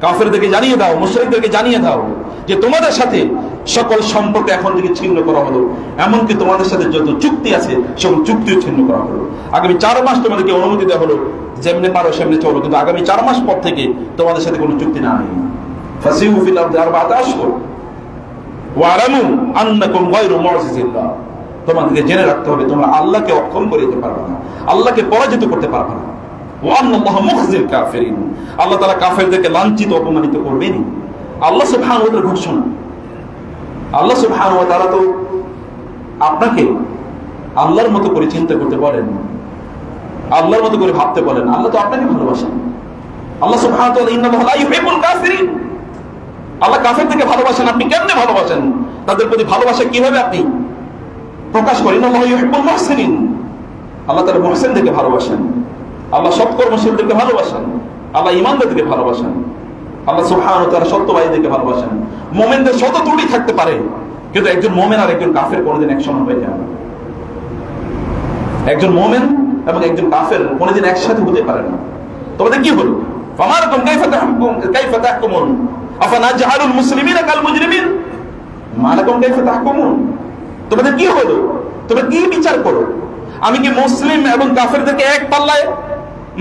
কাফেরদেরকে জানিয়ে দাও, মুশরিকদেরকে জানিয়ে দাও যে তোমাদের সাথে সকল সম্পর্ক এখন থেকে ছিন্ন করা হলো, এমনকি তোমাদের সাথে যত চুক্তি আছে সকল চুক্তিও ছিন্ন করা হলো। আগামী 4 মাস তোমাদেরকে অনুমতি দেওয়া হলো, যেমনি পারো সেমনি চলো, কিন্তু আগামী 4 মাস পর থেকে তোমাদের সাথে কোনো চুক্তি নাই। ফাসিহু ফিল আরদি আরবাআতা আশহুর ওয়ালামু আন্নাকুম গায়রু মু'জিজিল্লাহ। তোমাদেরকে জেনে রাখতে হবে তোমরা আল্লাহকে অক্ষম করে দিতে পারবে না, আল্লাহকে পরাজিত করতে পারবে না। ওয়া আন্নাল্লাহা মুখজিল কাফিরিন, আল্লাহ তাআলা কাফেরদেরকে লাঞ্ছিত অপমানিত করবেনই। আল্লাহ সুবহানাহু ওয়া তাআলার ঘোষণা। আল্লাহ সুবহানাহু ওয়া তাআলা তো আপনাকে আল্লাহর মতো করে চিন্তা করতে বলেন, আল্লাহর মতো করে ভাবতে বলেন। আল্লাহ তো আপনাকে ভালোবাসেন। আল্লাহ সুবহানাহু ওয়া তাআলা ইন্নাল্লাহা লা ইউহিব্বুল কাফিরিন, আল্লাহ কাফেরদেরকে ভালোবাসেন। আপনি কেমনে ভালোবাসেন? তাদের প্রতি ভালোবাসা কিভাবে আপনি প্রকাশ করে, ইন্নাল্লাহা ইউহিব্বুল মুহসিনিন, আল্লাহ তাআলা মুহসিনদেরকে ভালোবাসেন, আল্লাহ সৎকর্মশীলদেরকে ভালোবাসেন, আল্লাহ ঈমানদারদেরকে ভালোবাসেন, আল্লাহ সুবহানাহু ওয়া তাআলা সত্যবাদীদেরকে ভালোবাসেন। মুমিনদের শত ত্রুটি থাকতে পারে, কিন্তু একজন মুমিন আর একজন কাফের কোনোদিন একসমান হয়ে যায় না। একজন মুমিন এবং একজন কাফের কোনোদিন একসাথে হতে পারে না। তোমাদের কি হলো? ফামালাকুম কাইফা তাহকুমুন আফানাজআলুল মুসলিমিনা কাল মুজরিমিন, মালাকুম কাইফা তাহকুমুন, তোমাদের কি হলো? তোমরা কি বিচার করো? আমি কি মুসলিম এবং কাফেরদেরকে এক পাল্লায়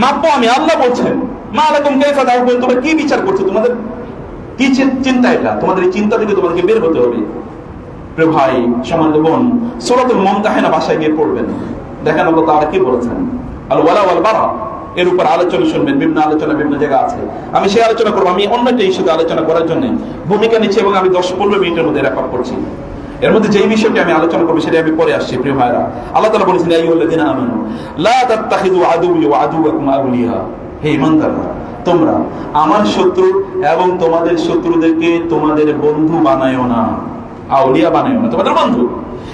মাপবো? আমি আল্লাহ বলছেন মালাকুম কাইফা তাহকুমুন, তোমরা কি বিচার করছো? তোমাদের কি চিন্তা? এটা তোমাদের এই চিন্তা থেকে তোমাদেরকে বের হতে হবে। প্রিয় ভাই, সম্মানিত বোন, সূরাতুল মুমতাহিনা ভাষায় গিয়ে পড়বেন, দেখেন আল্লাহ তাআলা কি বলেছেন। আল ওয়ালা ওয়াল বারা এর উপর আলোচনা শুনবেন, বিভিন্ন আলোচনা বিভিন্ন জায়গা আছে। আমি সেই আলোচনা করবো। আমি অন্য একটা ইস্যুতে আলোচনা করার জন্য ভূমিকা নিচ্ছি এবং আমি 10-15 মিনিটের মধ্যে রেকর্ড করছি। এর মধ্যে যেই বিষয়টি আমি আলোচনা করবো সেটা আমি পরে আসছি। প্রিয় ভাইরা, আল্লাহ তাআলা বলেছেন ইয়া আইয়ুহাল্লাযীনা আমানু লা তাত্তাখিযু আদুওয়ি ওয়া আদুওয়াকুম আউলিয়া, হে ঈমানদাররা, তোমরা আমার শত্রু এবং তোমাদের শত্রুদেরকে তোমাদের বন্ধু বানায়ো না, আউলিয়া বানায়ো না, তোমাদের বন্ধু।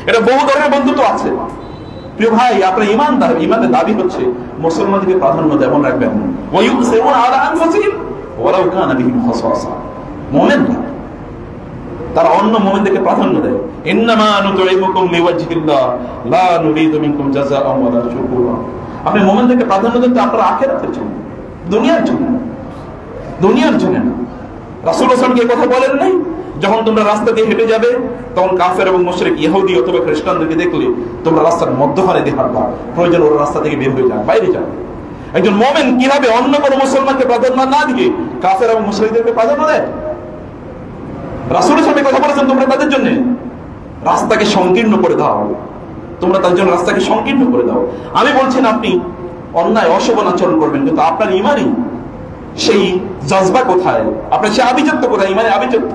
এটা বহু ধরনের বন্ধুত্ব আছে। প্রিয় ভাই, আপনার ঈমানদার, ঈমানের দাবি হচ্ছে মুসলমানদেরকে প্রাধান্য দেবেন, রাখবেন। ওয়া ইউসিরুনা আলা আনফুসিহিম ওয়ালাউ কানা বিহিম খাসাসা, মুমিনরা তারা অন্য মুমিনদেরকে প্রাধান্য দেয়। ইন্নামা নুতঈমুকুম লিওয়াজহিল্লাহ লা নুরিদু মিনকুম জাযাআন ওয়ালা শুকুরা, আপনি মুমিনদেরকে প্রাধান্য দেন তো আপনার আখিরাতের জন্য, দুনিয়ার জন্য, দুনিয়ার জন্য না। রাসূল সাল্লাল্লাহু আলাইহি ওয়াসাল্লাম কথা বলেন নাই, যখন তোমরা রাস্তা দিয়ে হেঁটে যাবে তখন কাফের এবং মুশরিক ইহুদি অথবা খ্রিস্টানদেরকে দেখলে তোমরা রাস্তার মধ্যখানে দিয়ে হাঁটবা, প্রয়োজন ওরা রাস্তা থেকে বের হয়ে যান, বাইরে যান। একজন মুমিন কিভাবে অন্য কোনো মুসলমানকে প্রাধান্য না দিয়ে কাফের এবং মুশরিকদেরকে প্রাধান্য দেয়? রাসূলের সাথে কথা বলেছেন তোমরা তাদের জন্য রাস্তাকে সংকীর্ণ করে দাও, তোমরা তাদের জন্য রাস্তাকে সংকীর্ণ করে দাও। আমি বলছি না আপনি অন্যায় অশোভন আচরণ করবেন, কিন্তু আপনার ইমানই সেই জজবা কোথায়? আপনার সে আভিজাত্য কোথায়? ইমানে আভিজাত্য,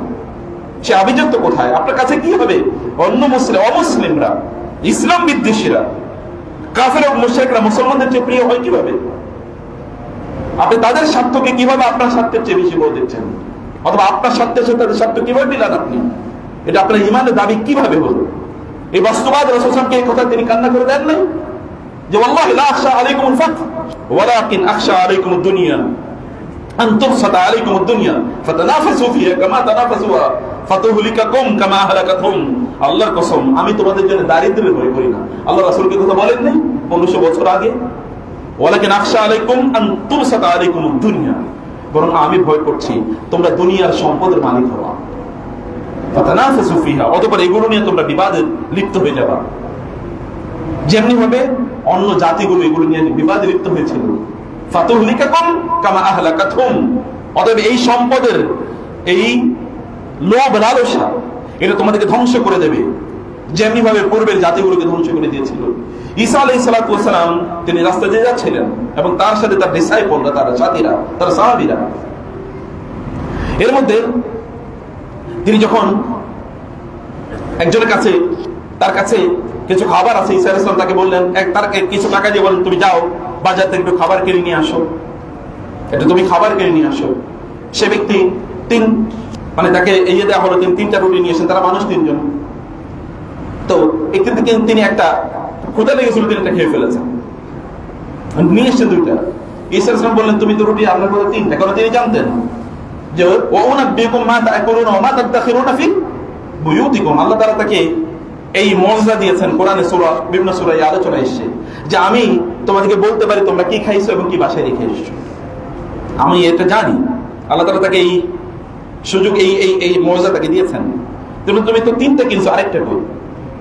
সে আভিজাত্য কোথায়? আপনার কাছে কি হবে? অন্য মুসলিম অমুসলিমরা, ইসলাম বিদ্বেষীরা, কাফের এবং মুশরিকরা মুসলমানদের চেয়ে প্রিয় হয় কিভাবে? আপনি তাদের স্বার্থকে কিভাবে আপনার স্বার্থের চেয়ে বেশি বড় দেখছেন? অথবা আপনার স্বার্থের সাথে তাদের স্বার্থ কিভাবে মিলান আপনি? এটা আপনার ইমানের দাবি কিভাবে হলো? এই বাস্তবাদ রাসূল সাল্লাল্লাহু এই কথা তিনি কান্না করে দেন নাই যে ওয়াল্লাহি লা আখশা আলাইকুমুল ফাতহ ওয়ালাকিন আখশা আলাইকুমুদ দুনিয়া আন তুবসাতা আলাইকুমুদ দুনিয়া ফাতানাফাসু ফিহা কামা তানাফাসুহা ফাতুহলিকাকুম কামা আহলাকাতহুম। আল্লাহর কসম, আমি তোমাদের জন্য দারিদ্র্যের ভয় করি না। আল্লাহ রাসূলকে কথা বলেন নাই 1500 বছর আগে, ওয়ালাকিন আখশা আলাইকুম আন তুবসাতা আলাইকুমুদ দুনিয়া, বরং আমি ভয় করছি তোমরা দুনিয়ার সম্পদের মালিক হওয়া, ফাতানাফাসু ফিহা, অতঃপর এগুলো নিয়ে তোমরা বিবাদে লিপ্ত হয়ে যাবা, যেমনি ভাবে অন্য জাতিগুলো এগুলো নিয়ে বিবাদে লিপ্ত হয়েছিল। ফাতুহলিকাকুম কামা আহলাকাতহুম, অতএব এই সম্পদের এই লোভ লালসা এটা তোমাদেরকে ধ্বংস করে দেবে, যেমনি ভাবে পূর্বের জাতিগুলোকে ধ্বংস করে দিয়েছিল। ঈসা আলাইহিস সালাতু ওয়াস সালাম তিনি রাস্তা দিয়ে যাচ্ছিলেন এবং তার সাথে তার ডিসাইপলরা, তার সাথীরা, তার সাহাবীরা, এর মধ্যে তিনি যখন একজনের কাছে, তার কাছে কিছু খাবার আছে, ঈসা আলাইহিস সালাম তাকে বললেন, তারকে কিছু টাকা দিয়ে বলেন তুমি যাও বাজার থেকে একটু খাবার কিনে নিয়ে আসো, এটা তুমি খাবার কিনে নিয়ে আসো। সে ব্যক্তি তাকে এগিয়ে দেওয়া হলো, তিনি 3টা রুটি নিয়ে এসেছেন, তারা মানুষ 3 জন। তো একদিন থেকে তিনি একটা ক্ষুধা লেগেছিল, তিনি এটা খেয়ে ফেলেছেন, নিয়ে এসছেন 2টা। ঈসা আলাইহিস সালাম বললেন তুমি তো রুটি আপনার কথা 3টা, কারণ তিনি জানতেন যে ওয়া উনাব্বিকুম মা তা'কুলুনা ওয়া মা তাদাখিরুনা ফি বুয়ুতিকুম। আল্লাহ তাআলা তাকে এই মুজিজা দিয়েছেন, কোরআনে সূরা, বিভিন্ন সূরায় আলোচনা এসেছে যে আমি তোমাদেরকে বলতে পারি তোমরা কি খাইছো এবং কি বাসায় রেখে এসেছো, আমি এটা জানি। আল্লাহ তাআলা তাকে এই সুযোগ, এই মুজিজা তাকে দিয়েছেন। তুমি তো 3টা কিনছো, আরেকটা কই?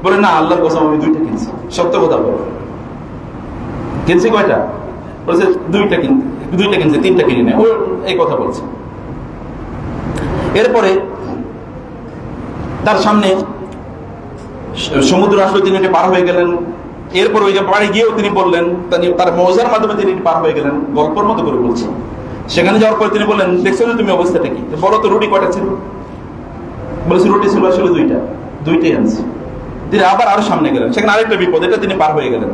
বলে না আল্লাহর কসম আমি 2টা কিনছি। সত্য কথা বলো, কিনছি কয়টা? বলছে 2টা কিনছি, 3টা কিনি না, ও এই কথা বলছে। এরপরে তার সামনে সমুদ্র আসলে তিনি পার হয়ে গেলেন। এরপর ওই যে বাড়ি গিয়েও তিনি বললেন, তার মজার মাধ্যমে তিনি পার হয়ে গেলেন, গল্পের মতো করে বলছেন। সেখানে যাওয়ার পর তিনি বললেন দেখছো না তুমি অবস্থাটা কি? বলো তো রুটি কয়টা ছিল? বলেছে রুটি ছিল আসলে 2টাই আনছি। তিনি আবার আরো সামনে গেলেন, সেখানে আরেকটা বিপদ, এটা তিনি পার হয়ে গেলেন।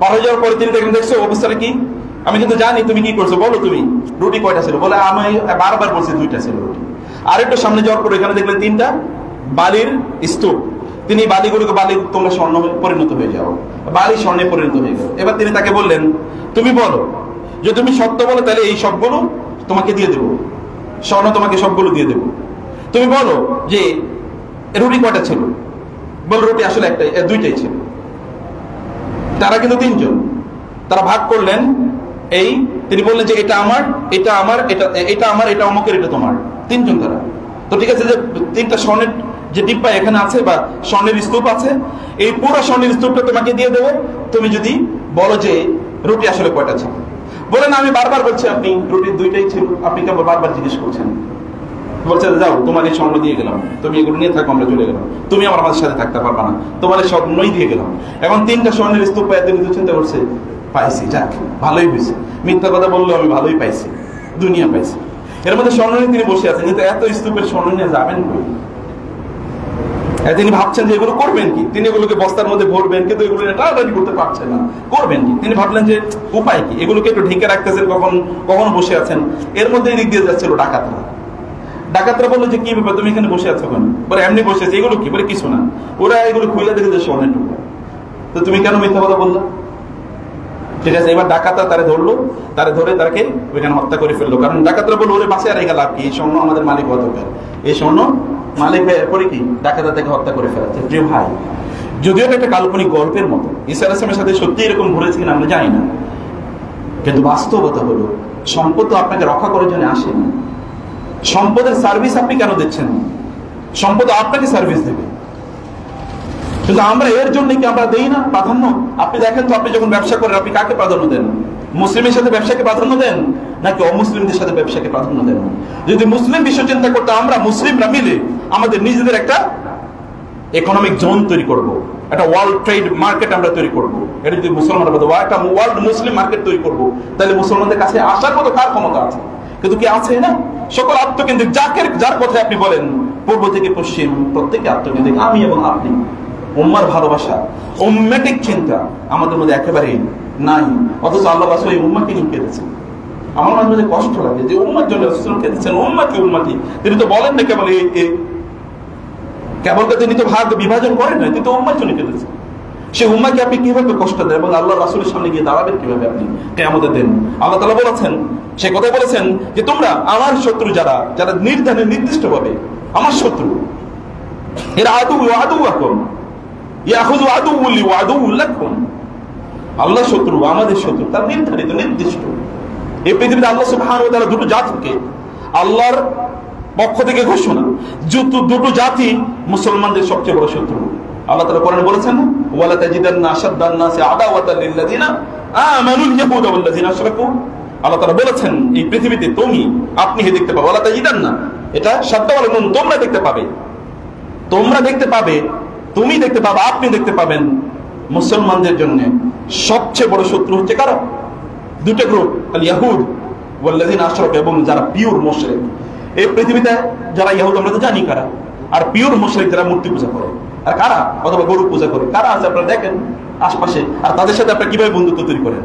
পার হয়ে যাওয়ার পরে তিনি দেখলেন দেখছো অবস্থাটা কি? আমি কিন্তু জানি তুমি কি করছো, বলো তুমি রুটি কয়টা ছিল? বলে আমি বারবার বলছি 2টা ছিল রুটি। আরেকটু সামনে যাওয়ার পর এখানে দেখলেন 3টা বালির স্তূপ, তিনি বালিগুলোকে বালি তোমরা স্বর্ণ পরিণত হয়ে যাও, বালি স্বর্ণে পরিণত হয়ে গেল। এবার তিনি তাকে বললেন, তুমি বলো, যে তুমি সত্য বলো তাহলে এই সবগুলো তোমাকে দিয়ে দেবো, স্বর্ণ তোমাকে সবগুলো দিয়ে দেবো। তুমি বলো যে রুটি কয়টা ছিল? বল রুটি আসলে একটাই, দুইটাই ছিল। তারা কিন্তু তিনজন, তারা ভাগ করলেন। এই তিনি বললেন যে এটা আমার, এটা আমার, এটা আমার, এটা অমুকের, এটা তোমার। তিনজন তারা। তো ঠিক আছে, যে তিনটা স্বর্ণের যে ডিব্বা এখানে আছে বা স্বর্ণের স্তূপ আছে, এই পুরো স্বর্ণের স্তূপটা তোমাকে দিয়ে দেবো তুমি যদি বলো যে রুটি আসলে কয়টা ছিল। বলেন আমি বারবার বলছি আপনি রুটি দুইটাই ছিল, আপনি কেবল বারবার জিজ্ঞেস করছেন। বলছে যাও তোমার এই স্বর্ণ দিয়ে গেলাম, তুমি এগুলো নিয়ে থাকো, আমরা চলে গেলাম, তুমি আমার আমাদের সাথে থাকতে পারবা না, তোমার এই স্বর্ণই দিয়ে গেলাম। এখন তিনটা স্বর্ণের স্তূপ এতদিন চিন্তা করছে, পাইছি, যাক ভালোই হয়েছে, মিথ্যা কথা বললো আমি ভালোই পাইছি, দুনিয়া পাইছি। এর মধ্যে স্বর্ণ নিয়ে তিনি বসে আছেন, কিন্তু এত স্তূপের স্বর্ণ নিয়ে যাবেন কই? তিনি ভাবছেন যে এগুলো করবেন কি, তিনি এগুলোকে বস্তার মধ্যে ভরবেন, কিন্তু এগুলো টানাটানি করতে পারছেন না, করবেন কি? তিনি ভাবলেন যে উপায় কি, এগুলোকে একটু ঢেকে রাখতেছেন, কখনো বসে আছেন। এর মধ্যে এদিক দিয়ে যাচ্ছিল ডাকাতরা। ডাকাতরা বললো যে কি ব্যাপার, তুমি এখানে বসে আছো কেন? বলে এমনি বসে আছে। এগুলো কি? বলে কিছু না, ওরা এগুলো খুলে দেখে যে স্বর্ণের টুকরা। তো তুমি কেন মিথ্যা কথা বললা? ঠিক আছে, এবার ডাকাতরা তারা ধরলো, তারা ধরে তাকে ওইখানে হত্যা করে ফেললো। কারণ ডাকাতরা বললো ওরে বাঁচে আর এই লাভ কি, এই স্বর্ণ আমাদের মালিক হওয়া দরকার, এই স্বর্ণ মালিক করে কি ডাকাতরা তাকে হত্যা করে ফেলাচ্ছে। প্রিয় ভাই, যদিও এটা একটা কাল্পনিক গল্পের মতো, ঈসা আলাইহিস সালামের সাথে সত্যি এরকম ঘটেছে কিনা আমরা জানি না, কিন্তু বাস্তবতা হলো সম্পদ তো আপনাকে রক্ষা করার জন্য আসেনি। সম্পদের সার্ভিস আপনি কেন দিচ্ছেন? সম্পদ আপনাকে সার্ভিস দেবে, কিন্তু আমরা এর জন্য কি আমরা দেই না প্রাধান্য? আপনি দেখেন তো, আপনি যখন ব্যবসা করেন আপনি কাকে প্রাধান্য দেন? মুসলিমের সাথে ব্যবসাকে প্রাধান্য দেন নাকি অমুসলিমদের সাথে ব্যবসাকে প্রাধান্য দেন? যদি মুসলিম বিশ্ব চিন্তা করতে আমরা মুসলিমরা মিলে আমাদের নিজেদের একটা ইকোনমিক জোন তৈরি করব, একটা ওয়ার্ল্ড ট্রেড মার্কেট আমরা তৈরি করব, এটা যদি মুসলমানরা বলতে একটা ওয়ার্ল্ড মুসলিম মার্কেট তৈরি করব, তাহলে মুসলমানদের কাছে আসার মতো কার ক্ষমতা আছে? কিন্তু কি আছে না? সকল আত্মকেন্দ্রিক, যার কথায় আপনি বলেন পূর্ব থেকে পশ্চিম প্রত্যেকে আত্মকেন্দ্রিক, আমি এবং আপনি। উম্মার ভালোবাসা, উম্মেটিক চিন্তা আমাদের মধ্যে একেবারেই নাই। অথচ আল্লাহ রাসূল এই উম্মাকে নিয়ে কেঁদেছেন। আমার মাঝে মাঝে কষ্ট লাগে যে উম্মার জন্য রাসূল কেঁদেছেন, উম্মতি। তিনি তো বলেন না কেবল কেবল তিনি তো ভাগ বিভাজন করেন না, তিনি তো উম্মার জন্য কেঁদেছেন। সে উম্মাকে আপনি কিভাবে কষ্ট দেন এবং আল্লাহ রাসূলের সামনে গিয়ে দাঁড়াবেন কিভাবে আপনি কিয়ামতের দিন? আল্লাহ তাআলা বলেছেন, সে কথা বলেছেন যে তোমরা আমার শত্রু, যারা নির্দিষ্টভাবে আমার শত্রু, এরা আদুওয়াকুম ইয়াখুযু আদুউলি ওয়া আদুউলাকুম। আল্লাহ শত্রু, আমাদের শত্রু, তার নির্ধারিত নির্দিষ্ট। এই পৃথিবীতে আল্লাহ সুবহানাহু ওয়া তাআলা দুটো জাতিকে আল্লাহর পক্ষ থেকে ঘোষণা, দুটো জাতি মুসলমানদের সবচেয়ে বড় শত্রু। আল্লাহ তাআলা কোরআনে বলেছেন, ওয়ালা তাজিদান্না আশাদ্দান নাসি আদাওয়াতাল লিল্লাযিনা আমানুল ইয়াহুদা ওয়াল্লাযিনা আশরাকু। আল্লাহ তাআলা বলেছেন এই পৃথিবীতে আপনি দেখতে পাবে, ওয়ালা তাজিদান্না, এটা শব্দওয়ালা নুন, তোমরা দেখতে পাবে, তুমি দেখতে পাবে, আপনি দেখতে পাবেন মুসলমানদের জন্য সবচেয়ে বড় শত্রু হচ্ছে কারা? দুটো গ্রুপ, আল ইয়াহুদ ওয়াল্লাযিনা আশরাকু, এবং যারা পিওর মুশরিক। এই পৃথিবীতে যারা ইহুদ আমরা তো জানি কারা, আর পিওর মুশরিক যারা মূর্তি পূজা করে, আর কারা অথবা গরু পূজা করে, কারা আছে আপনারা দেখেন আশপাশে। আর তাদের সাথে আপনারা কিভাবে বন্ধুত্ব তৈরি করেন?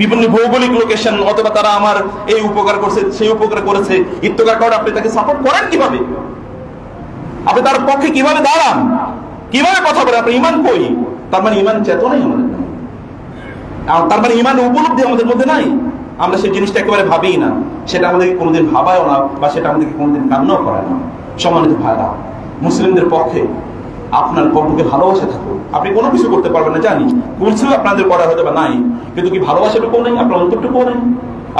বিভিন্ন ভৌগোলিক লোকেশন, অথবা তারা আমার এই উপকার করছে, সেই উপকার করেছে, ইত্তকার করে আপনি তাকে সাপোর্ট করেন কিভাবে? আপনি তার পক্ষে কিভাবে দাঁড়ান, কিভাবে কথা বলেন? আপনার ইমান কই? তার মানে ইমান চেতনাই আমাদের নাই, তার মানে ইমান উপলব্ধি আমাদের মধ্যে নাই। আমরা সেই জিনিসটা একেবারে ভাবি না, সেটা আমাদেরকে কোনোদিন ভাবায়ও না, বা সেটা আমাদেরকে কোনোদিন কান্নাও করায় না। সম্মানিত ভাইরা, মুসলিমদের পক্ষে আপনার কর্মকে ভালোবাসা থাকুক। আপনি কোনো কিছু করতে পারবেন না জানি, কিছু আপনাদের করা হয়তো বা নাই, কিন্তু কি ভালোবাসাটুকু নেই? আপনার অন্তরটুকুও নেই?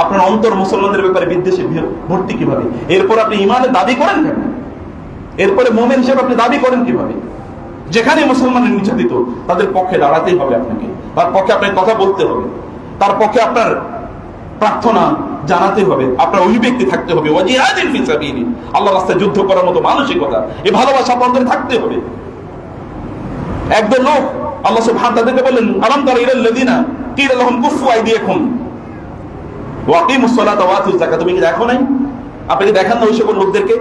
আপনার অন্তর মুসলমানদের ব্যাপারে বিদ্বেষে ভর্তি কিভাবে? এরপর আপনি ইমানের দাবি করেন কেন? এরপরে মুমিন হিসেবে আপনি দাবি করেন কিভাবে? যেখানে মুসলমানের নির্যাতিত তাদের পক্ষে দাঁড়াতেই হবে আপনাকে, তার পক্ষে আপনাকে কথা বলতে হবে, তার পক্ষে আপনার প্রার্থনা জানাতে হবে, আপনার অভিব্যক্তি থাকতে হবে, ওয়াজিহাদিন ফি সাবিলি, আল্লাহর রাস্তায় যুদ্ধ করার মতো মানসিকতা, এই ভালোবাসা আপনাদের থাকতে হবে। একদল লোক আল্লাহ সুবহানাহু ওয়া তাআলা বলেন, আলাম তারা ইলাল লাযিনা কিলা লাহুম কুফু আইদিয়াকুম ওয়া আকিমুস সালাতা ওয়া আতুজ যাকাত। তুমি কি দেখো নাই? আপনি কি দেখেন না ওই সকল লোকদেরকে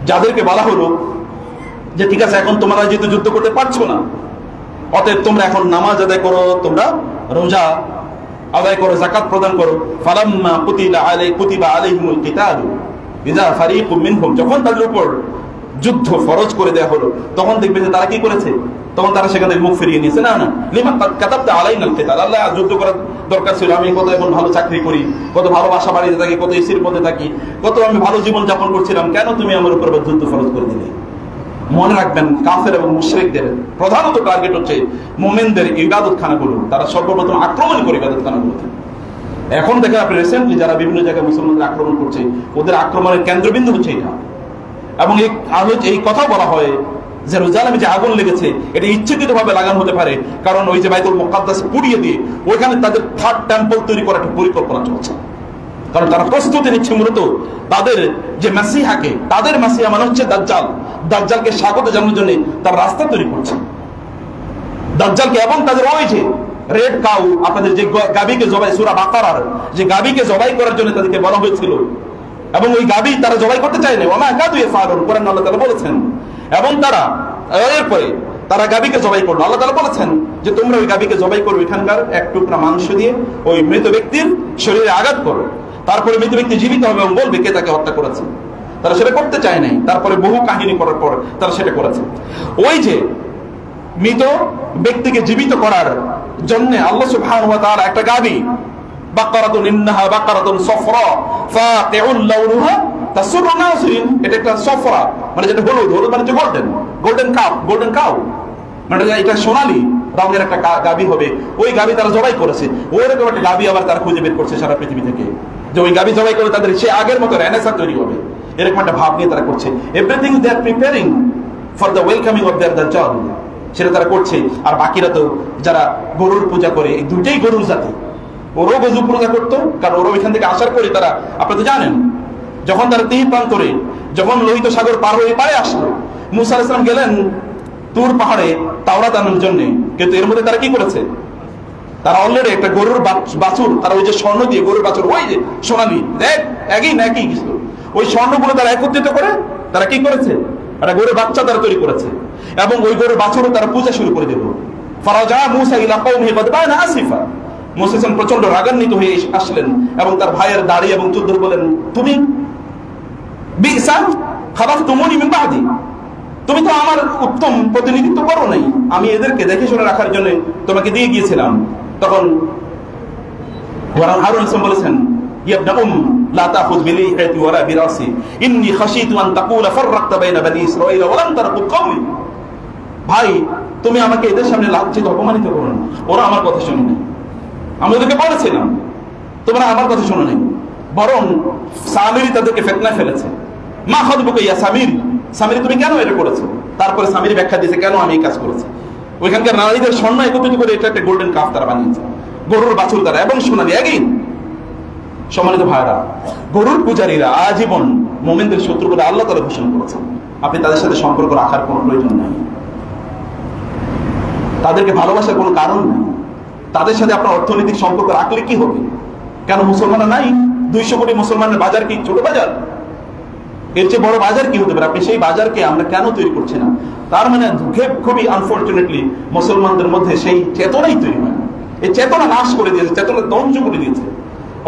যাদেরকে বলা হলো যে ঠিক আছে এখন তোমরা যেহেতু যুদ্ধ করতে পারছো না, অতএব তোমরা এখন নামাজ আদায় করো, তোমরা রোজা আদায় করো, যাকাত প্রদান করো। ফালাম্মা কুতিবা আলাইহিমুল কিতালু ইযা ফারিকুম মিনহুম, যখন তাদের উপর যুদ্ধ ফরজ করে দেওয়া হলো, তখন দেখবে যে তারা কি করেছে, তখন তারা সেখান থেকে মুখ ফিরিয়ে নিয়েছে। না না, লিমান কাতাবতা আলাইনাল কিতাল, আল্লাহ যুদ্ধ করার দরকার ছিল, আমি কত এখন ভালো চাকরি করি, কত ভালো বাসা বাড়িতে থাকি, কত এসির মধ্যে থাকি, কত আমি ভালো জীবন যাপন করছিলাম, কেন তুমি আমার উপর যুদ্ধ ফরজ করে দিলে? মনে রাখবেন, কাফের এবং মুশরিকদের প্রধানত টার্গেট হচ্ছে মুমিনদের ইবাদত খানাগুলো, তারা সর্বপ্রথম আক্রমণ করে ইবাদত খানাগুলোতে। এখন দেখেন আপনি রিসেন্টলি যারা বিভিন্ন জায়গায় মুসলমানদের আক্রমণ করছে, ওদের আক্রমণের কেন্দ্রবিন্দু হচ্ছে এটা। এবং এই কথা বলা হয় জেরুজালেমে যে আগুন লেগেছে, এটা ইচ্ছাকৃত ভাবে লাগানো হতে পারে, কারণ ওই যে বাইতুল মুকাদ্দাস পুড়িয়ে দিয়ে ওইখানে তাদের থার্ড টেম্পল তৈরি করার একটা পরিকল্পনা চলছে। কারণ তারা প্রস্তুতি নিচ্ছে মূলত তাদের যে মাসিহাকে, তাদের মাসিহা মানে হচ্ছে দাজ্জাল, দাজ্জালকে স্বাগত জানানোর জন্য তার রাস্তা তৈরি করছে দাজ্জালকে। এবং তাদের ওই যে রেড কাউ, আপনাদের যে গাভীকে জবাই, সূরা বাকারার যে গাভীকে জবাই করার জন্য তাদেরকে বলা হয়েছিল, এবং ওই গাভী তারা জবাই করতে চায় না, ওমা কাদু ইয়াফালুন, কোরআন আল্লাহ তাআলা বলেছেন। এবং তারা এরপরে তারা গাভীকে জবাই করলো, আল্লাহ তাআলা বলেছেন যে তোমরা ওই গাভীকে জবাই করো, এখানকার এক টুকরা মাংস দিয়ে ওই মৃত ব্যক্তির শরীরে আঘাত করো, তারপরে মৃত ব্যক্তি জীবিত হবে এবং বলবে কে তাকে হত্যা করেছে। তারা সেটা করতে চায় নাই, তারপরে বহু কাহিনী করার পর তারা সেটা করেছে। ওই যে মৃত ব্যক্তিকে জীবিত করার জন্য আল্লাহ সুবহানাহু ওয়া তাআলা একটা গাভী, বাকারাতুন ইন্নাহা বাকারাতুন সফরা ফাকিউল লাউনুহা তাসুরু নাযিরিন, এটা একটা সফরা মানে যেটা হলুদ, হলুদ মানে যে গোল্ডেন কাউ মানে এটা সোনালী রঙের একটা গাভী হবে। ওই গাভী তারা জবাই করেছে, ওইরকম একটা গাভী আবার তারা খুঁজে বের করছে সারা পৃথিবী থেকে, যে ওই গাভী জবাই করে তাদের সে আগের মতো রেনেসাঁ তৈরি হবে, এরকম একটা ভাব নিয়ে তারা করছে। Everything they are preparing for the welcoming of their দাজ্জাল, সেটা তারা করছে। আর বাকিরা তো যারা গরুর পূজা করে, এই দুটেই গরুর জাতি, ওরও গরুর পূজা করতো, কারণ ওরা ওইখান থেকে আসার পরে তারা, আপনি তো জানেন, যখন তারা তিন প্রান্তরে যখন লোহিত সাগর পার হয়ে পারে আসলো, মুসা আলাইহিস সালাম গেলেন তুর পাহাড়ে তাওরাত আনার জন্য, কিন্তু এর মধ্যে তারা কি করেছে, তারা অলরেডি একটা গরুর বাছুর, তারা ওই যে স্বর্ণ দিয়ে গরুর বাছুর, ওই যে সোনালি একই না একই কিছু, ওই স্বর্ণগুলো তারা একত্রিত করে তারা কি করেছে, একটা গরুর বাচ্চা তারা তৈরি করেছে, এবং ওই গরুর বাছুরও তারা পূজা শুরু করে দিল। ফারাজা মুসা ইলা কওমিহি গাদবানা আসিফা, মুসা প্রচন্ড রাগান্বিত হয়ে আসলেন এবং তার ভাইয়ের দাড়ি এবং চুদ্দুর বলেন, তুমি বিসা খালাফতুমুনি মিন বাদি, তুমি তো আমার উত্তম প্রতিনিধিত্ব করো নাই, আমি এদেরকে দেখে শুনে রাখার জন্য তোমাকে দিয়ে গিয়েছিলাম। তখন হারুন ইসলাম বলেছেন, ইবনা লা তাখুয বিলিহিয়াতি ওয়ালা বিরাসি ইন্নী খাশীতু আন তাকুলা ফাররাকতা বাইনা বনি ইসরাঈল ওয়া লাম তারকুব কওমি, ভাই তুমি আমাকে এদের সামনে লাঞ্ছিত অপমানিত করো না, ওরা আমার কথা শুনে নাই, আমি ওদেরকে বলেছিলাম তোমরা আমার কথা শোনো নাই, বরং সামিরি তাদেরকে ফিতনায় ফেলেছে। মা খাদবুকা ইয়া সামিরি, সামিরি তুমি কেন এটা করেছো? তারপরে সামিরি ব্যাখ্যা দিয়েছে কেন আমি এই কাজ করেছি। ওইখানকার নারীদের স্বর্ণ একত্রিত করে এটা একটা গোল্ডেন কাপ তারা বানিয়েছে, গরুর বাছুর দ্বারা এবং সোনালী একই। সম্মানিত ভাইরা, গরুর পূজারীরা আজীবন মুমিনদের শত্রু বলে আল্লাহ তাআলা ঘোষণা করেছেন। আপনি তাদের সাথে সম্পর্ক রাখার কোনো প্রয়োজন নেই, তাদেরকে ভালোবাসার কোনো কারণ নেই। তাদের সাথে আপনার অর্থনৈতিক সম্পর্ক রাখলে কি হবে? কেন মুসলমানরা নাই? 200 কোটি মুসলমানের বাজার কি ছোট বাজার? এর চেয়ে বড় বাজার কি হতে পারে? আপনি সেই বাজারকে আমরা কেন তৈরি করছি না? তার মানে খুবই আনফরচুনেটলি মুসলমানদের মধ্যে সেই চেতনাই তৈরি হয় না। এই চেতনা নাশ করে দিয়েছে, চেতনা ধ্বংস করে দিয়েছে।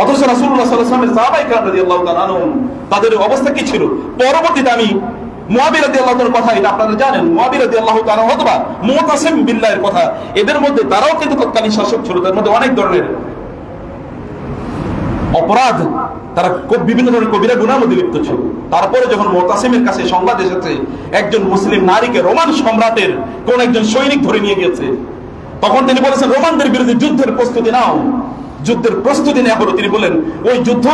অথচ রাসূলুল্লাহ সাল্লাল্লাহু আলাইহি ওয়াসাল্লামের সাহাবায়ে কেরাম রাদিয়াল্লাহু তাআলা আনহুম তাদের অবস্থা কি ছিল? পরবর্তীতে আমি মুআবিয়া রাদিয়াল্লাহু তাআলার কথা, এটা আপনারা জানেন, মুআবিয়া রাদিয়াল্লাহু তাআলা অথবা মুতাসিম বিল্লাহর কথা, এদের মধ্যে তারাও কিন্তু তৎকালীন শাসক ছিল, তার মধ্যে অনেক ধরনের অপরাধ, তারা বিভিন্ন ধরনের কবিরা গুনার মধ্যে লিপ্ত ছিল। তারপরে যখন মুতাসিমের কাছে সংবাদ এসেছে একজন মুসলিম নারীকে রোমান সম্রাটের কোন একজন সৈনিক ধরে নিয়ে গিয়েছে, তখন তিনি বলেছেন রোমানদের বিরুদ্ধে যুদ্ধের প্রস্তুতি নাও। যুদ্ধের প্রস্তুতি নেওয়া হলো, তিনি বলেন ওই যুদ্ধ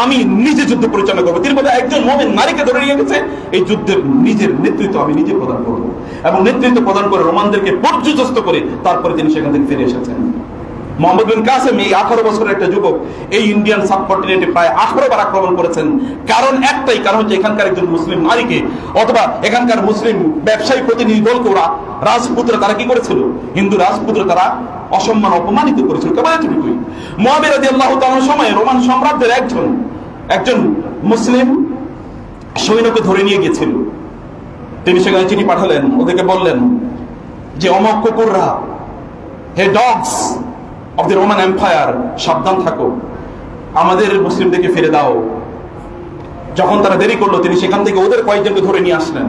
আমি নিজে যুদ্ধ পরিচালনা করবো। তিনি বলেন একজন মুমিন নারীকে ধরে নিয়ে গেছে, এই যুদ্ধের নিজের নেতৃত্ব আমি নিজে প্রদান করবো, এবং নেতৃত্ব প্রদান করে রোমানদেরকে পর্যুদস্ত করে তারপরে তিনি সেখান থেকে ফিরে এসেছেন। মোহাম্মদ বিন কাসেম, এই 18 বছরের একটা যুবক, এই ইন্ডিয়ান সাবকন্টিনেন্টে প্রায় 18 বার আক্রমণ করেছেন। কারণ একটাই, কারণ হচ্ছে এখানকার একজন মুসলিম নারীকে অথবা এখানকার মুসলিম ব্যবসায়ী প্রতিনিধি দলকে ওরা রাজপুত্র তারা কি করেছিল, হিন্দু রাজপুত্র তারা অসম্মান অপমানিত করেছিল। কেবল এতটুকুই। মুআবিয়া রাদিয়াল্লাহু তাআলার সময় রোমান সম্রাটদের একজন মুসলিম সৈন্যকে ধরে নিয়ে গিয়েছিল। তিনি সেখানে চিঠি পাঠালেন, ওদেরকে বললেন যে অমক কুকুররা, hey dogs of the Roman empire, সাবধান থাকো, আমাদের মুসলিমদেরকে ফিরে দাও। যখন তারা দেরি করলো তিনি সেখান থেকে ওদের কয়েকজনকে ধরে নিয়ে আসলেন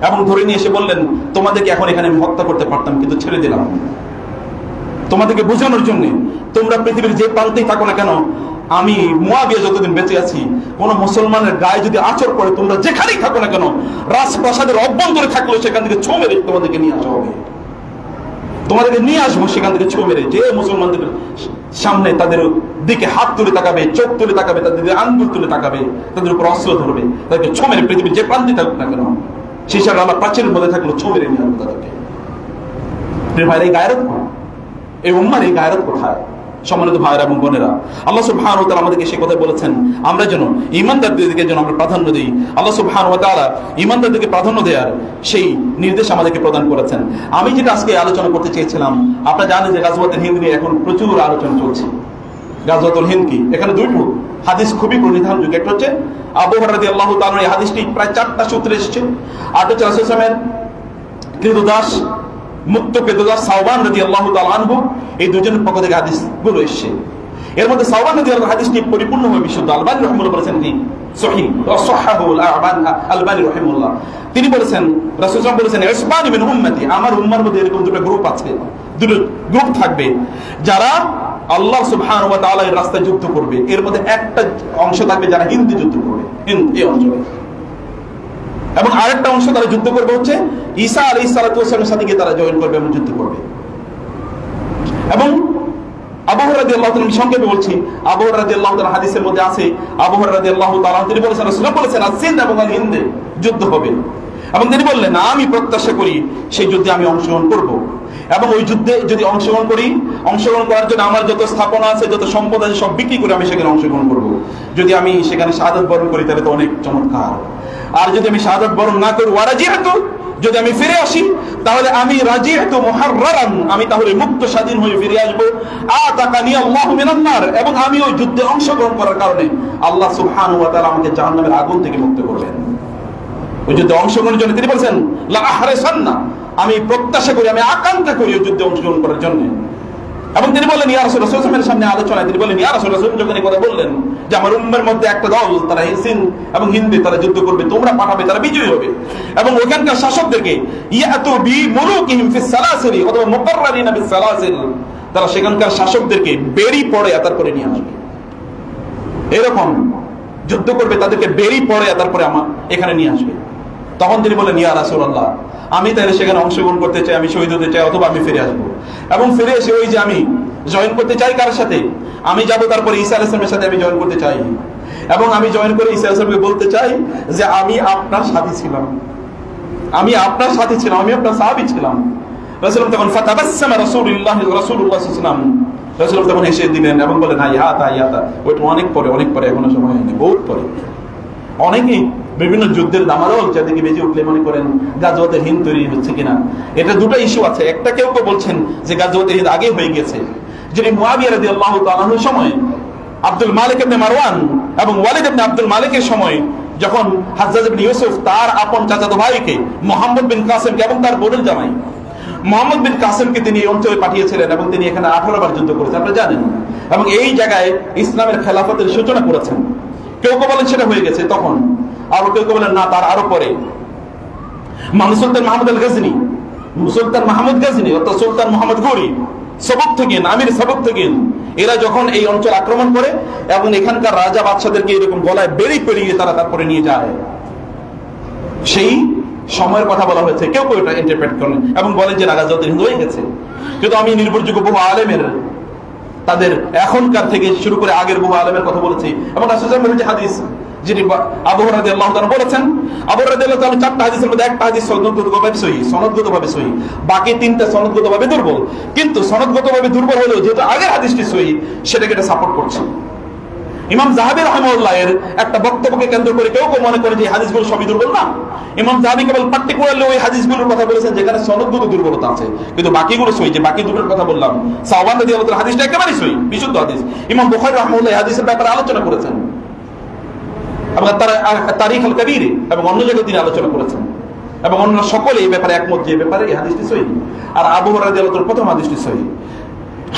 এবং ধরে নিয়ে এসে বললেন, তোমাদেরকে এখন এখানে আমি হত্যা করতে পারতাম, কিন্তু ছেড়ে দিলাম তোমাদেরকে বোঝানোর জন্য। তোমরা পৃথিবীর যে প্রান্তেই থাকো না কেন, আমি মুয়াবিয়া যতদিন বেঁচে আছি, কোন মুসলমানের গায়ে যদি আচর পড়ে, তোমরা যেখানেই থাকো না কেন, রাজপ্রাসাদের অভ্যন্তরে থাকলেও সেখান থেকে ছো মেরে তোমাদেরকে নিয়ে আসা হবে, তোমাদেরকে নিয়ে আসবো সেখান থেকে ছো মেরে। যে মুসলমানদের সামনে তাদের দিকে হাত তুলে তাকাবে, চোখ তুলে তাকাবে, তাদের দিকে আঙ্গুল তুলে তাকাবে, তাদের উপর অস্ত্র ধরবে, তাদেরকে ছো মেরে পৃথিবীর যে প্রান্তে থাকুক না কেন, সেই সাথে আল্লাহ প্রাচীরের মধ্যে থাকলো ছো মেরে নিয়ে আসবো তাদেরকে। এই গায়রত, এই উম্মার এই গায়রত কোথায়? সম্মানিত ভাইয়েরা এবং বোনেরা, আল্লাহ সুবহানাহু ওয়া তাআলা আমাদেরকে সেই কথা বলেছেন, আমরা যেন ঈমানদারদেরকে যেন আমরা প্রাধান্য দিই। আল্লাহ সুবহানাহু ওয়া তাআলা ঈমানদারদেরকে প্রাধান্য দেওয়ার সেই নির্দেশ আমাদেরকে প্রদান করেছেন। আমি যেটা আজকে আলোচনা করতে চেয়েছিলাম, আপনারা জানেন যে গাজওয়াতুল হিন্দ নিয়ে এখন প্রচুর আলোচনা চলছে। গাজওয়াতুল হিন্দ কি? এখানে দুটো হাদিস খুবই প্রণিধানযোগ্য। একটা হচ্ছে আবু হুরায়রা রাদিয়াল্লাহু তাআলা, এই হাদিসটি প্রায় 4টা সূত্রে এসেছে। আর হচ্ছে রাসূল সাল্লাল্লাহু আলাইহি ওয়াসাল্লামের কৃতদাস মুক্ত কৃতদাস সাওবান রাদিয়াল্লাহু তাআলা আনহু, এই দুজনের পক্ষ থেকে হাদিসগুলো এসেছে। এর মধ্যে সাওবান রাদিয়াল্লাহু হাদিসটি পরিপূর্ণভাবে বিশুদ্ধ। আলবানী রাহিমাহুল্লাহ বলেছেন কি সহিহ, ওয়া সাহাহাহু আলবানী রাহিমাহুল্লাহ। তিনি বলেছেন, রাসূল সাল্লাল্লাহু আলাইহি ওয়াসাল্লাম বলেছেন, ইসবানি মিন উম্মতি, আমার উম্মার মধ্যে এরকম দুটো গ্রুপ আছে, দুটো গ্রুপ থাকবে যারা আল্লাহ সুবহানাহু ওয়া তাআলার রাস্তায় যুদ্ধ করবে। এর মধ্যে একটা অংশ থাকবে যারা হিন্দি যুদ্ধ করবে, হিন্দ এই অংশ, এবং আরেকটা অংশ তারা যুদ্ধ করবে হচ্ছে ঈসা আলাইহিস সালাতু ওয়াস সালামের সাথে গিয়ে তারা জয়েন করবে এবং যুদ্ধ করবে। এবং আবু হুরায়রা রাদিয়াল্লাহু তাআলা, সংক্ষেপে বলছি, আবু হুরায়রা রাদিয়াল্লাহু তাআলা হাদিসের মধ্যে আছে, আবু হুরায়রা রাদিয়াল্লাহু তাআলা তিনি বলেছেন, রাসূলুল্লাহ বলেছেন, আসিন এবং আল হিন্দে যুদ্ধ হবে। এবং তিনি বললেন, আমি প্রত্যাশা করি সেই যুদ্ধে আমি অংশগ্রহণ করব, এবং ওই যুদ্ধে যদি অংশগ্রহণ করি, অংশগ্রহণ করার জন্য আমার যত স্থাপনা আছে, যত সম্পদ আছে, সব বিক্রি করে আমি সেখানে অংশগ্রহণ করব। যদি আমি সেখানে শাহাদাত বরণ করি তাহলে তো অনেক চমৎকার। আর যদি আমি শাহাদাত বরণ না করি, ওয়ারাজিহাতু, যদি আমি ফিরে আসি, তাহলে আমি রাজিহাতু মুহাররারান, আমি তাহলে মুক্ত স্বাধীন হয়ে ফিরে আসবো। আতাকানি আল্লাহু মিনান নার, এবং আমি ওই যুদ্ধে অংশগ্রহণ করার কারণে আল্লাহ সুবহানাহু ওয়া তাআলা আমাকে জাহান্নামের আগুন থেকে মুক্ত করবেন। ওই যুদ্ধে অংশগ্রহণের জন্য তিনি বলেছেন, লা আহরিসান্না, আমি প্রত্যাশা করি, আমি আকাঙ্ক্ষা করি ওই যুদ্ধে অংশগ্রহণ করার জন্য। এবং তিনি বললেন, ইয়া রাসূলুল্লাহ সাল্লাল্লাহু আলাইহি ওয়াসাল্লামের সামনে আলোচনায় তিনি বললেন, ইয়া রাসূলুল্লাহ, যখন এই কথা বললেন যে আমার উম্মার মধ্যে একটা দল, তারা সিন্ধ এবং হিন্দে তারা যুদ্ধ করবে, তোমরা পাঠাবে, তারা বিজয়ী হবে, এবং ওখানকার শাসকদেরকে ইয়াতু বি মুলুকিহিম ফিস সালাসিল, অথবা মুকাররারিনা বিস সালাসিল, তারা সেখানকার শাসকদেরকে বেড়ি পড়ে তারপরে নিয়ে আসবে। এরকম যুদ্ধ করবে, তাদেরকে বেড়ি পড়ে তারপরে আমার এখানে নিয়ে আসবে। তখন তিনি বললেন, ইয়া রাসূলুল্লাহ, আমি তাহলে সেখানে অংশগ্রহণ করতে চাই, আমি শহীদ হতে চাই, অথবা আমি ফিরে আসবো। এবং ফিরে এসে ওই যে আমি জয়েন করতে চাই কার সাথে, আমি যাব তারপরে ঈসা আলাইহিস সালামের সাথে আমি জয়েন করতে চাই, এবং আমি জয়েন করে ঈসা আলাইহিস সালামকে বলতে চাই যে আমি আপনার সাথী ছিলাম, আমি আপনার সাথী ছিলাম, আমি আপনার সাহাবী ছিলাম। রাসূলুল্লাহ তখন ফাতাবাসসামা রাসূলুল্লাহ সাল্লাল্লাহু আলাইহি ওয়াসাল্লাম, রাসূলুল্লাহ তখন হেসে দিলেন এবং বলেন, হাইয়াতা হাইয়াতা, ওইটা অনেক পরে, এখনো সময় হয়নি, বহুত পরে। অনেকেই বিভিন্ন যুদ্ধের দামাদল যাদেরকে বেজে উঠলে মনে করেন গাজওয়াতুল হিন্দ তৈরি হচ্ছে কিনা। এটা দুটো ইস্যু আছে। একটা কেউ বলছেন যে গাজওয়াতুল হিন্দ আগে হয়ে গেছে, যেটি মুয়াবিয়া রাদিয়াল্লাহু তাআলা আনহুর সময়, আব্দুল মালিক ইবনে মারওয়ান এবং ওয়ালিদ ইবনে আব্দুল মালিকের সময়, যখন হাজ্জাজ ইবনে ইউসুফ তার আপন চাচাতো ভাইকে মুহাম্মদ বিন কাসিমকে এবং তার বোনের জামাই মুহাম্মদ বিন কাসিমকে তিনি এই অঞ্চলে পাঠিয়েছিলেন, এবং তিনি এখানে 18 বার যুদ্ধ করেছেন, আপনারা জানেন, এবং এই জায়গায় ইসলামের খেলাফতের সূচনা করেছেন। কেউ বলেন সেটা হয়ে গেছে তখন, আর কেউ বলেন না, তার আরো পরে সুলতান মাহমুদ আল গজনী, সুলতান মাহমুদ গজনী অর্থাৎ সুলতান মোহাম্মদ গৌরী, সবকতগিন, আমির সবকতগিন, এরা যখন এই অঞ্চল আক্রমণ করে এবং এখানকার রাজা বাদশাদেরকে এরকম গলায় বেড়ি পেরিয়ে তারা তারপরে নিয়ে যায়, সেই সময়ের কথা বলা হয়েছে। কেউ এটা ইন্টারপ্রেট করেন এবং বলেন যে গাজওয়াতুল হিন্দ হয়ে গেছে। কিন্তু আমি নির্ভরযোগ্য বহু আলেমের, তাদের এখনকার থেকে শুরু করে আগের বহু আলেমের কথা বলেছি, এবং রাসূলুল্লাহ হাদিস যেটি আবু হুরায়রা রাদিয়াল্লাহু তাআলা বলেছেন, আবু হুরায়রা রাদিয়াল্লাহু তাআলা 4টা হাদিসের মধ্যে একটা হাদিস সনদগতভাবে সহিহ, বাকি 3টা সনদগতভাবে দুর্বল। কিন্তু সনদগতভাবে দুর্বল হলেও যেহেতু আগের হাদিসটি সহিহ, সেটাকে এটা সাপোর্ট করছে। ইমাম যাহাবী রাহিমাহুল্লাহ এর একটা বক্তব্যকে কেন্দ্র করে কেউ মনে করে যে হাদিসগুলো সবই দুর্বল না। ইমাম যাহাবী কেবল পার্টিকুলারলি ওই হাদিসগুলোর কথা বলেছেন যেখানে সনদগত দুর্বলতা আছে, কিন্তু বাকিগুলো সহিহ। যে বাকি দুটোর কথা বললাম, সাওবান রাদিয়াল্লাহু তাআলা হাদিসটা একেবারেই সহিহ, বিশুদ্ধ হাদিস। ইমাম বুখারী রাহিমাহুল্লাহ হাদিসের ব্যাপারে আলোচনা করেছেন, এবং তারিখ আল কবীর এবং অন্য জায়গায় তিনি আলোচনা করেছেন, এবং অন্যরা সকলে এই ব্যাপারে একমত যে ব্যাপারে এই হাদিসটি সহিহ। আর আবু হুরায়রা রাদিয়াল্লাহু তাআলার প্রথম হাদিসটি সহিহ।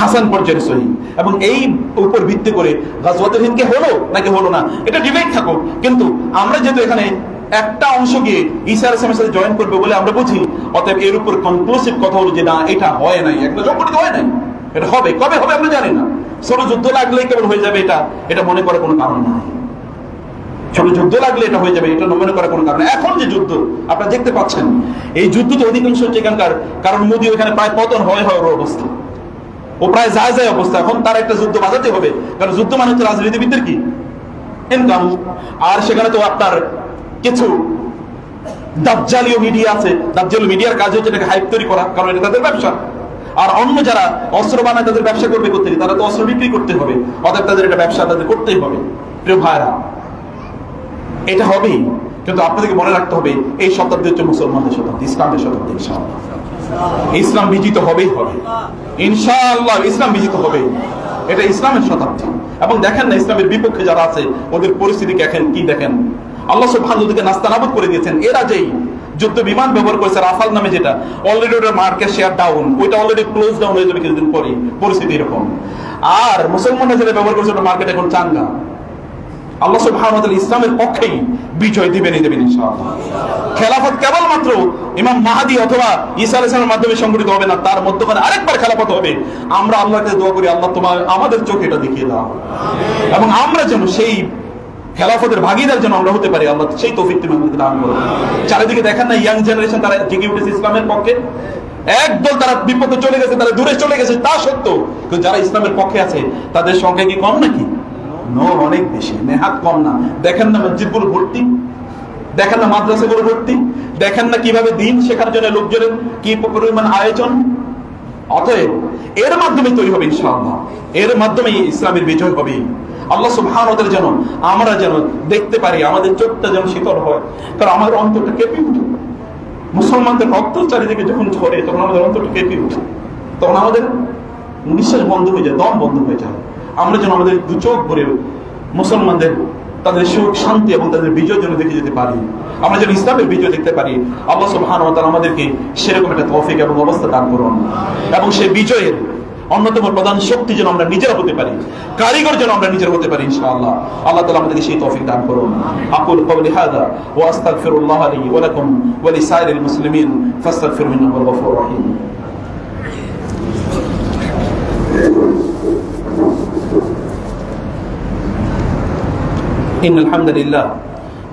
হাসান পর্যায়ের সহিহ, এবং এই উপর ভিত্তি করে গাজওয়াতুল হিন্দ কে হলো নাকি হলো না এটা ডিবেট থাকুক, কিন্তু আমরা যেহেতু এখানে একটা অংশ গিয়ে ঈসা আলাইহিস সালামের সাথে জয়েন করবে বলে আমরা বুঝি, অতএব এর উপর কনক্লুসিভ কথা হলো যে না, এটা হয় নাই, একটা সংগঠিত হয় নাই, এটা হবে, কবে হবে আমরা জানি না। ছোট যুদ্ধ লাগলেই কেবল হয়ে যাবে এটা মনে করার কোনো কারণ নাই। ছোট যুদ্ধ লাগলে এটা হয়ে যাবে এটা মনে করার কোনো কারণ। এখন যে যুদ্ধ আপনারা দেখতে পাচ্ছেন, এই যুদ্ধ তো অধিকাংশ হচ্ছে এখানকার, কারণ মোদী ওখানে প্রায় পতন হয় অবস্থা, ও প্রায় যায় অবস্থা। এখন তার একটা যুদ্ধ বাজাতে হবে, কারণ যুদ্ধ মানে হচ্ছে রাজনীতিবিদদের কি ইনকাম। আর সেখানে তো আপনার কিছু দাজ্জালীয় মিডিয়া আছে, দাজ্জালীয় মিডিয়ার কাজ হচ্ছে এটাকে হাইপ তৈরি করা, কারণ এটা তাদের ব্যবসা। আর অন্য যারা অস্ত্র বানায় তাদের ব্যবসা করবে করতে, তারা তো অস্ত্র বিক্রি করতে হবে, অতএব তাদের এটা ব্যবসা তাদের করতেই হবে। প্রিয় ভাইরা, এটা হবেই, কিন্তু আপনাদেরকে মনে রাখতে হবে এই শতাব্দী হচ্ছে মুসলমানদের শতাব্দী, ইসলামের শতাব্দী। ইনশাআল্লাহ ইসলাম বিজিত হবেই হবে, ইনশাআল্লাহ ইসলাম বিজিত হবে, এটা ইসলামের শতাব্দী। এবং দেখেন না ইসলামের বিপক্ষে যারা আছে ওদের পরিস্থিতি দেখেন, কি দেখেন, আল্লাহ সুবহানাহু ওয়া তাআলা নাস্তানাবুদ করে দিয়েছেন। এরা যেই যুদ্ধ বিমান ব্যবহার করেছে রাফাল নামে, যেটা অলরেডি ওটার মার্কেট শেয়ার ডাউন, ওইটা অলরেডি ক্লোজ ডাউন হয়ে যাবে কিছুদিন পরে, পরিস্থিতি এরকম। আর মুসলমানরা যেটা ব্যবহার করেছে ওটা মার্কেট এখন চাঙ্গা। আল্লাহ সুবহানাহু ওয়া তাআলা ইসলামের পক্ষেই বিজয় দিবেন ইনশাআল্লাহ। খেলাফত কেবলমাত্র ইমাম মাহদী অথবা ঈসা আলাইহিস সালামের মাধ্যমে সংগঠিত হবে না, তার মধ্যখানে আরেকবার খেলাফত হবে। আমরা আল্লাহকে দোয়া করি, আল্লাহ তোমার আমাদের চোখে এটা দেখিয়ে দাও, এবং আমরা যেন সেই খেলাফতের ভাগীদার যেন আমরা হতে পারি, আল্লাহ সেই তৌফিক তুমি আমাদেরকে দান করো। চারিদিকে দেখেন না ইয়াং জেনারেশন তারা জেগে উঠেছে ইসলামের পক্ষে, একদল তারা বিপদে চলে গেছে, তারা দূরে চলে গেছে, তা সত্ত্বেও কিন্তু যারা ইসলামের পক্ষে আছে তাদের সংখ্যা কি কম নাকি? অনেক বেশি, নেহাত কম না। দেখেন না মসজিদগুলো ভর্তি, দেখেন না মাদ্রাসাগুলো ভর্তি, দেখেন না কিভাবে দিন শেখার জন্য লোকজনের কি পরিমাণ আয়োজন। অতএব এর মাধ্যমে তৈরি হবে ইনশাআল্লাহ, এর মাধ্যমে ইসলামের বিজয় হবে। আল্লাহ সুবহানাহু ওয়া তাআলা যেন আমরা যেন দেখতে পারি, আমাদের চোখটা যেন শীতল হয়, কারণ আমাদের অন্তরটা কেঁপে উঠে। মুসলমানদের রক্ত চারিদিকে যখন ঝরে তখন আমাদের অন্তরটা কেঁপে উঠে, তখন আমাদের নিঃশ্বাস বন্ধ হয়ে যায়, দম বন্ধ হয়ে যায়। আমরা যেন আমাদের দু চোখ ভরে মুসলমানদের তাদের সুখ শান্তি এবং তাদের বিজয় যেন দেখে যেতে পারি, আমরা যেন ইসলামের বিজয় দেখতে পারি। আল্লাহ সুবহানাহু ওয়া তাআলা আমাদেরকে সেরকম একটা তৌফিক এবং অবস্থা দান করুন, এবং সেই বিজয়ের অন্যতম প্রধান শক্তি যেন আমরা নিজেরা হতে পারি, কারিগর যেন আমরা নিজেরা হতে পারি ইনশাআল্লাহ। আল্লাহ তাআলা আমাদেরকে সেই তৌফিক দান করুন। আকুল কওলি হাযা ওয়া আস্তাগফিরুল্লাহ লি ওয়া লাকুম ওয়া লিসাইরিল মুসলিমিন ফাস্তাগফিরুহু ইন্নাহু হুয়াল গফুরুর রহিম। إن الحمد لله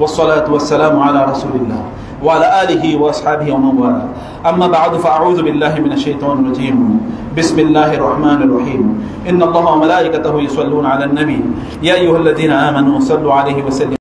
والصلاة والسلام على رسول الله وعلى آله وأصحابه ومن والاه. أما بعد فأعوذ بالله من الشيطان الرجيم. بسم الله الرحمن الرحيم. إن الله وملائكته يصلون على النبي يا أيها الذين آمنوا صلوا عليه وسلموا